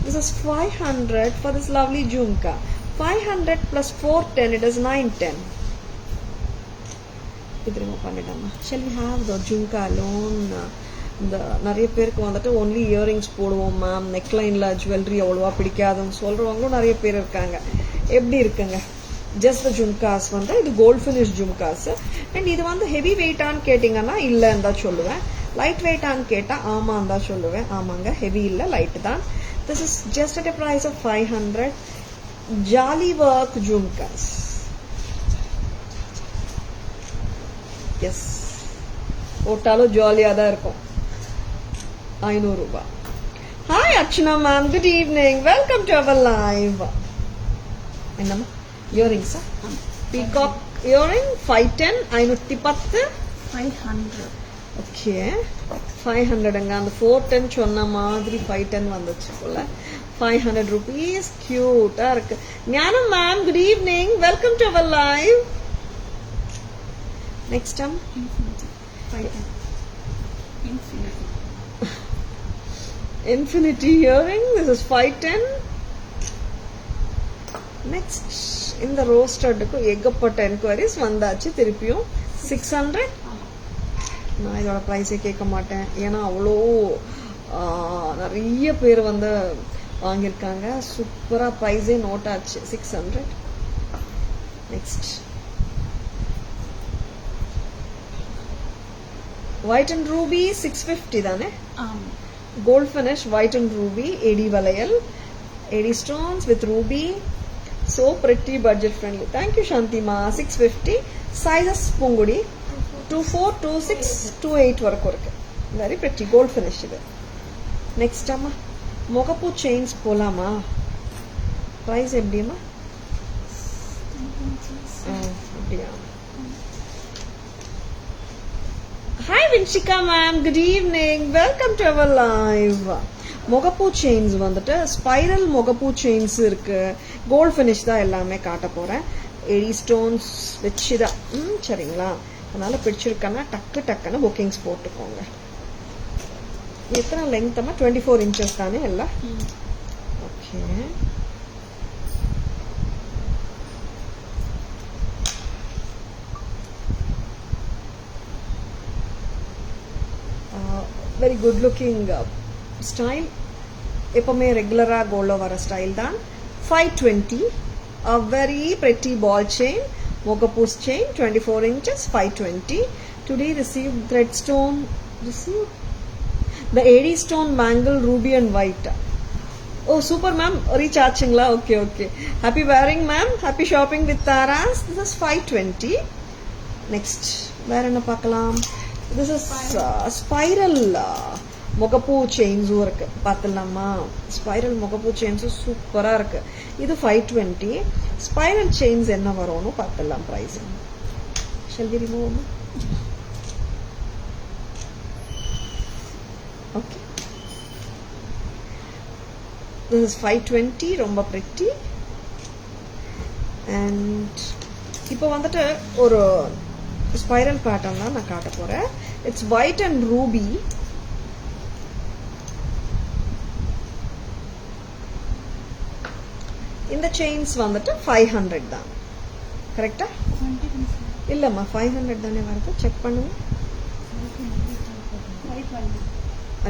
This is 500 for this lovely jhumka. 500 plus 410, it is 910. இது remove பண்ணிடமா. Shall we have the jhumka alone? இந்த நிறைய பேருக்கு வந்துட்டு ஒன்லி இயரிங்ஸ் போடுவோம் மேம், நெக்லைன்ல ஜுவல்லரி அவ்வளோவா பிடிக்காதுன்னு சொல்றவங்களும் நிறைய பேர் இருக்காங்க. எப்படி இருக்குங்க? ஜஸ்ட் ஜும்காஸ் வந்து இது கோல்ட் ஃபினிஷ் ஜும்காஸ். அண்ட் இது வந்து ஹெவி வெயிட்டான்னு கேட்டீங்கன்னா இல்லைன்னு தான் சொல்லுவேன். லைட் வெயிட்டான்னு கேட்டா ஆமான்னு தான் சொல்லுவேன். ஆமாங்க, ஹெவி இல்லை, லைட் தான். This is just at a price of 500. Jali work jhumkas. Yes. போட்டாலும் ஜாலியா தான் இருக்கும். 500 ரூபாய். Hi Archana ma'am, good evening. Welcome to our live. என்னம்மா இயரிங்ஸா? Peacock earring 510, 510, 500. ஓகே, 500ங்க. அந்த 410 சொன்ன மாதிரி 510 வந்துச்சு போல. 500 rupees. கியூட்டா இருக்கு. Gnanam ma'am, good evening. Welcome to our live. Next time Infinity earring. This is 510. Next, இந்த ரோஸ்டர்டுக்கு ஏகப்பட்ட என்கொயரிஸ் வந்தாச்சு. திருப்பியும் 600. நான் இதோட ப்ரைஸே கேட்க மாட்டேன், ஏன்னா அவ்வளோ நிறைய பேர் வந்து வாங்கியிருக்காங்க. சூப்பரா ப்ரைஸே நோட் ஆச்சு. 600. நெக்ஸ்ட் ஒயிட் அண்ட் ரூபி 650 தானே. Gold finish white and ruby, AD வளையல், AD stones with ruby. So pretty, budget friendly. Thank you Shantima. 650. Sizes pungudi 24, 26, 28 வரைக்கும் இருக்கு. Very pretty gold finish இது. Next அம்மா மொகப்பூ செயின்ஸ் போலாமா? பிரைஸ் எப்படிமா? அப்படியா? Hi Vinshika ma'am, good evening. Welcome to our live. முகப்பூ chains வந்துட்டு ஸ்பைரல் முகப்பூ செயின்ஸ் இருக்கு. கோல்ட் ஃபினிஷ் தான் எல்லாமே காட்ட போறேன். எடி ஸ்டோன்ஸ் வச்சுதான் சரிங்களா? அதனால பிடிச்சிருக்கன்னா டக்குன்னு புக்கிங்ஸ் போட்டுக்கோங்க. எத்தனை லெங்க் 24 இன்ச்சஸ் தானே எல்லாம்? Okay. Very good looking style. எப்பவுமே ரெகுலரா கோல்ட்ல வர ஸ்டைல் தான். 520 a very pretty ball chain, Mogapoos chain, 24 inches, 520. Today received threadstone, received the AD stone bangle ruby and white. Oh super ma'am, reach aachingla. Okay. Happy wearing ma'am, happy shopping with Taras. This is 520. Next வேற என்ன பார்க்கலாம்? This is spiral முகப்பூ செயின்ஸும் இருக்கு. பார்த்துலாமா? Spiral முகப்பூ செயின்ஸும் சூப்பரா இருக்கு. இது 520. Spiral chains என்ன வரும்னு பார்த்துலாம். Price shall we remove? Okay. This is 520. ரொம்ப pretty. And இப்போ வந்துட்டு ஒரு ஸ்பைரல் பேட்டர்ன் தான் நான் காட்ட போறேன். It's white and Ruby. இந்த செயின்ஸ் வந்துட்டு 500 தான். கரெக்டா? இல்லம்மா 500 தானே வருது. செக் பண்ணுங்க.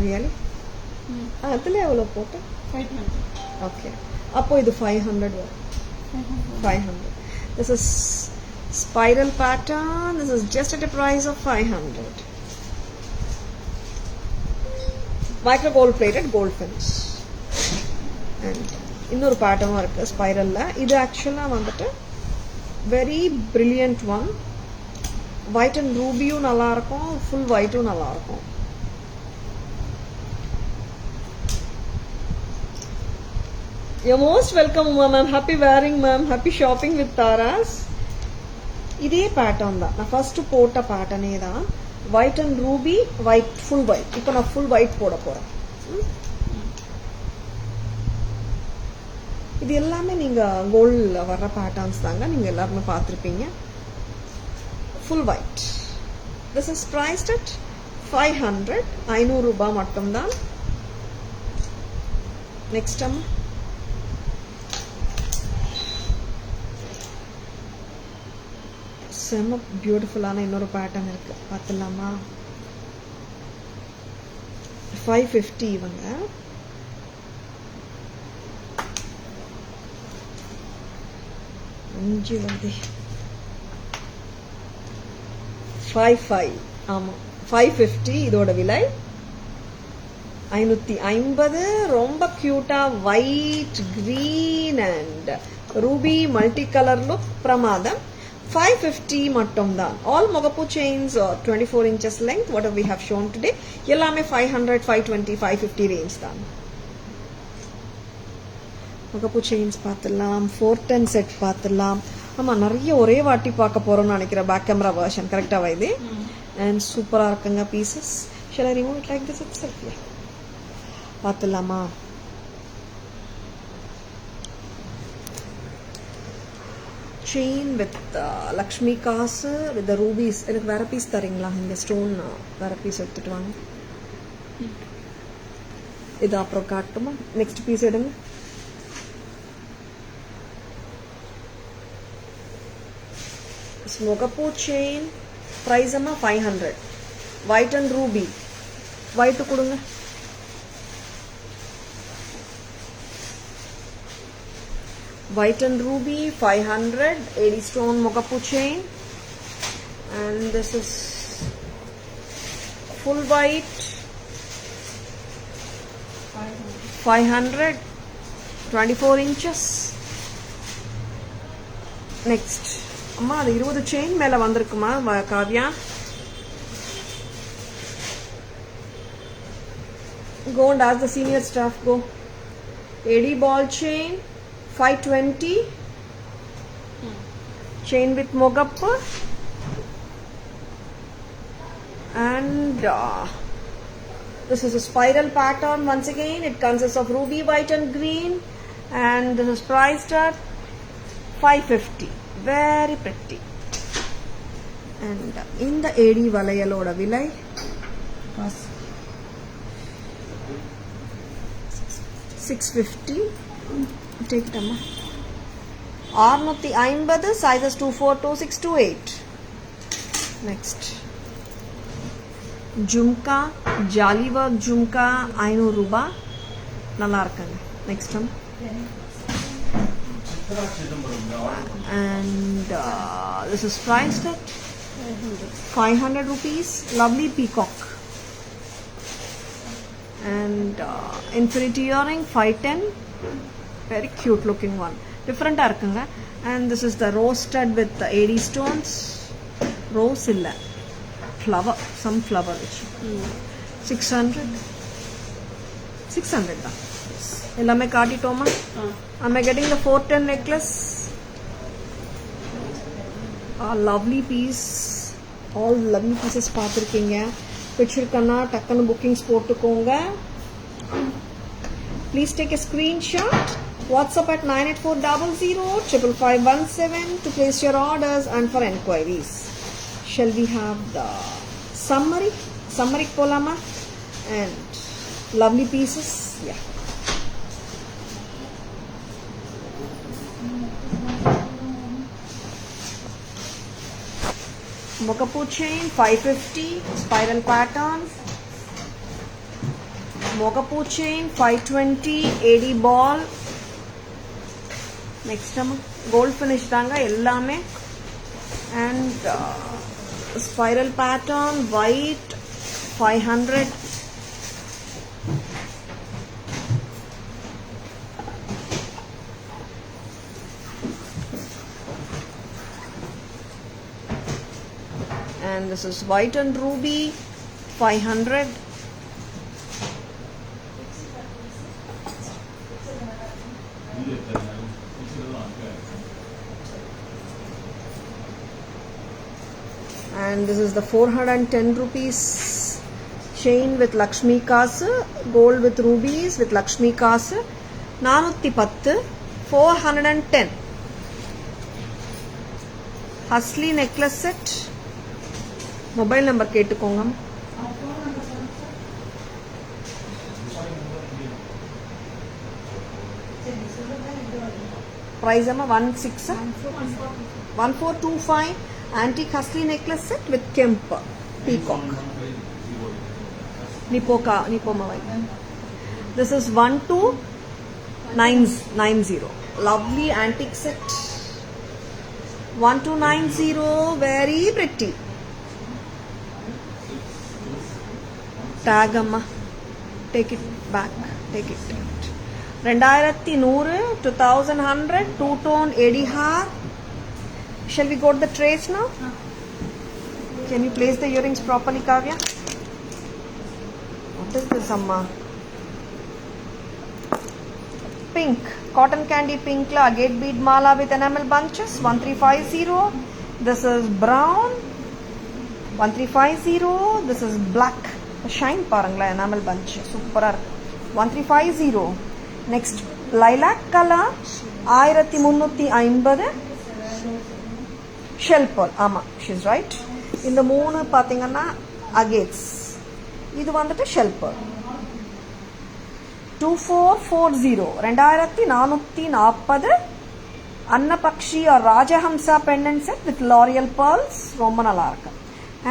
ரியலி? அதுல எவ்வளவு போட்டு? 500. ஓகே. அப்போ இது 500 வரும். 500. This is spiral pattern. This is just at a price of 500. Micro gold plated gold finish. And இன்னொரு பேட்டர்னும் இருக்கு ஸ்பைரல்ல. இது ஆக்சுவலா வந்துட்டு very brilliant one. White and ரூபியும் நல்லா இருக்கும், ஃபுல் ஒயிட்டும் நல்லா இருக்கும். You're most welcome ma'am. Happy wearing ma'am. Happy shopping with Taras. இதே பேட்டர்ன் தான். நான் ஃபர்ஸ்ட் போட்ட பேட்டர்னே தான். White and Ruby, white, full white. இப்போ நான் ஃபுல் ஒயிட் போட போறேன். இது எல்லாமே நீங்க கோல்ட்ல வர்ற பேட்டர்ன்ஸ் தாங்க. நீங்க எல்லாருமே பார்த்திருப்பீங்க. Full white. This is priced at 500. 500 ரூபாய் மட்டும்தான். நெக்ஸ்ட் டைம் செம்ம பியூட்டிஃபுல்லான இன்னொரு பேட்டர்ன் இருக்கு. பார்த்துலாமா? 550 இவங்க. அஞ்சு வந்து 55. ஆமா 550 இதோட விலை. 550. ரொம்ப கியூட்டா white, green and Ruby multi colour look. பிரமாதம். 550 மட்டும் தான். All Mogapoos chains 24 inches length. Whatever we have shown today, எல்லாமே 500, 520, 550 range தான். Mogapoos chains பார்த்துலாம். 410 செட் பார்த்துலாம். ஆமா நிறைய ஒரே வாட்டி பார்க்க போறோம்னு நினைக்கிறேன். பேக் கேமரா வெர்ஷன் கரெக்டாவா இது? அண்ட் சூப்பரா இருக்குங்க pieces. Shall I remove it like this itself? Yeah. பார்த்துலாமா? செயின் வித் லக்ஷ்மி காசு வித் ரூபீஸ். எனக்கு வேற பீஸ் தரீங்களா? இந்த ஸ்டோன் வேற பீஸ் எடுத்துட்டு வாங்க. இது அப்புறம் காட்டுமா? நெக்ஸ்ட் பீஸ் எடுங்க. Mogapoos chain price அம்மா 500. white and ruby. white கொடுங்க. white and ruby 500. 80 stone Mogapoos chain. And this is full white 500. 24 inches. Next அம்மா அது 20 செயின் மேல வந்திருக்குமா Kavya? Go and ask the senior staff. Go. AD ball chain 520. Chain with Mogapoos. And this is a spiral pattern. Once again, it consists of ruby white and green, and this is priced at 550. Very pretty. And in the AD valayaloda vilai 650. Take it amma. 650, sizes 24, 26 to 8. Next, jhumka jolly work jhumka 500 ரூபாய். நல்லா இருக்குங்க. Next one. And this is priced at 500 rupees. Lovely peacock. And infinity earring 510. Very cute looking one. Different இருக்குங்க. And this is the rose stud with the AD stones. Rose illa, flower, some flower which 600 தான். எல்லாமே காட்டிட்டோமா? Am I getting the 410 necklace? A lovely piece. All lovely pieces பார்த்துருக்கீங்க. பிடிச்சிருக்கன்னா டக்குன்னு bookings போட்டுக்கோங்க. Please take a screenshot. WhatsApp at 98400 to place your orders and for enquiries. Shall we have the summary? Summary polama and lovely pieces. Yeah. Mokapu chain 550, spiral pattern. Mokapu chain 520, AD ball. Next time gold finish தாங்க எல்லாமே. And spiral pattern white 500. And this is white and ruby 500. And this is the 410 rupees chain with Lakshmi Kasu, gold with rubies with Lakshmi Kasu. 410 410. Hasli necklace set. Mobile number கேட்டுக்கோங்க. Price amma 1425. Antique Hasli necklace set with Kempa peacock. Nipomavai. This is 1290. Lovely antique set. 1290. Very pretty. Tag amma. Take it back. Take it. 2100, 2100, two-tone AD haar. Shall we go to the trays now? Can you place the earrings properly, Kavya? What is this, Amma? Pink. Cotton candy pink la agate bead mala with enamel bunches. 1350. This is brown. 1350. This is black. Shine parangla enamel bunch. Super. 1350. Next, lilac color. 1350. Shell pearl. Ama, she's right. In the moon pathingana agates. Idu vandittu shell pearl. 2440. 2440. Annapakshi or Rajahamsa pendant set with L'Oreal pearls. Romba nalla irukku.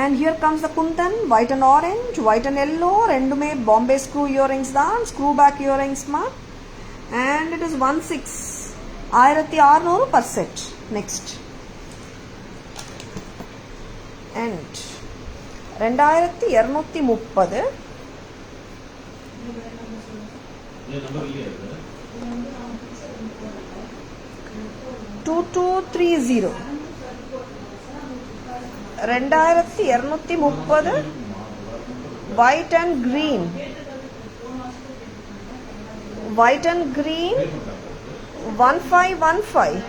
And here comes the kundan, white and orange, white and yellow. Rendume Bombay screw earrings dhaan, screw back earrings ma. And it is 1600 per set. Next. And 2230. 2230. 2230. White and green. White and green. 1515.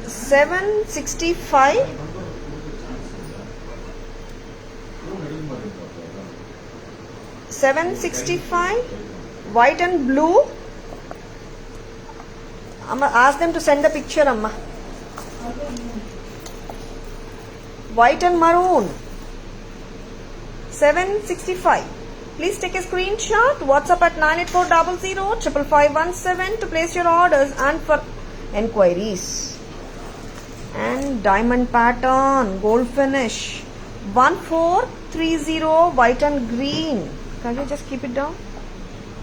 765. 765, white and blue. Amma, ask them to send the picture, Amma. White and maroon. 765. Please take a screenshot. WhatsApp at 98400 to place your orders and for enquiries. And diamond pattern, gold finish. 1430, white and green. Can you just keep it down?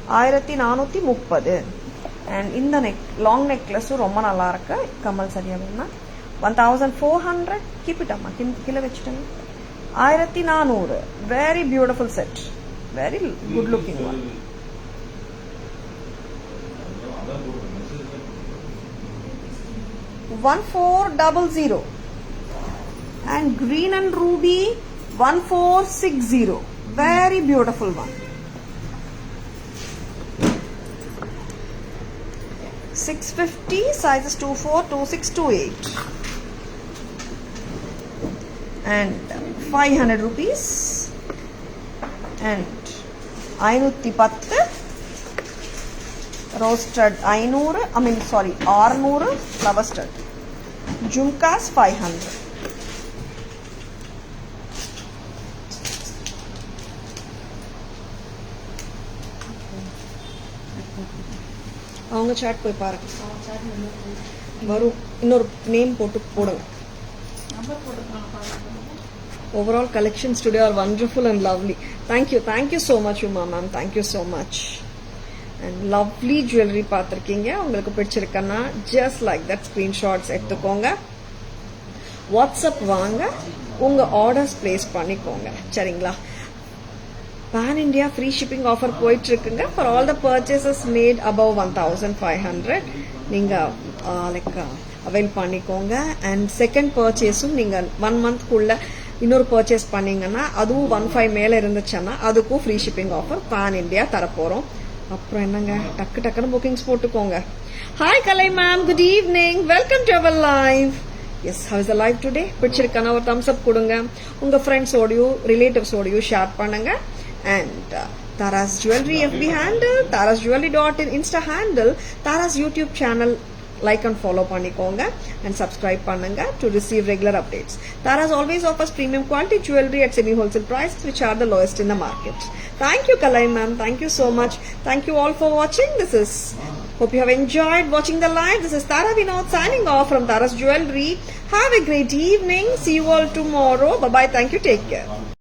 1430. And in the neck, long necklace, ரொம்ப நல்லா இருக்கு கமல் சரியா வேணும்னா 1400. Keep it amma, கீழே வச்சிட்டேன். 1400. Very beautiful set. Very good looking one. One 1400. And green and ruby 1460. Very beautiful one. 650, sizes 24, 26, 28. And 500 rupees. And 510 roasted 600 flower stud. Jhumkas 500. அவங்க chat போய் பாருங்க, வரும். இன்னொரு நேம் போட்டு போடுங்க. Overall collections today are wonderful and lovely. Thank you so much Uma ma'am, thank you so much. And lovely jewelry பார்த்திருக்கீங்க. உங்களுக்கு பிடிச்சிருக்கனா just like that screenshots எடுத்துக்கோங்க. WhatsApp வாங்க, உங்க ஆர்டர்ஸ் பிளேஸ் பண்ணிக்கோங்க, சரிங்களா? Pan India free shipping offer போயிட்டு இருக்குங்க. For all the purchases made above 1500 நீங்க avail பண்ணிக்கோங்க. And second purchaseம் நீங்க 1 month குள்ள இன்னொரு பர்ச்சேஸ் பண்ணீங்கன்னா அதுவும் 15 மேல இருந்துச்சுன்னா அதுக்கும் free shipping offer pan India தரப்போறோம். அப்புறம் என்னங்க, டக்குன்னு புக்கிங்ஸ் போட்டுக்கோங்க. Hi Kalai ma'am, good evening, welcome to our live. Yes, how is the live today? பிடிச்சிருக்கான ஒரு தம்ஸ் அப் கொடுங்க. உங்க ஃப்ரெண்ட்ஸோடையும் ரிலேட்டிவ்ஸோடையும் ஷேர் பண்ணுங்க. And Tara's Jewelry FB handle, tarasjewelry.in Insta handle, Tara's YouTube channel like and follow பண்ணிக்கோங்க and subscribe பண்ணுங்க to receive regular updates. Tara's always offers premium quality jewelry at semi wholesale prices which are the lowest in the market. Thank you Kalai ma'am, thank you so much. Thank you all for watching. Hope you have enjoyed watching the live. This is Tara Vinod signing off from Tara's Jewelry. Have a great evening. See you all tomorrow. Bye bye. Thank you. Take care.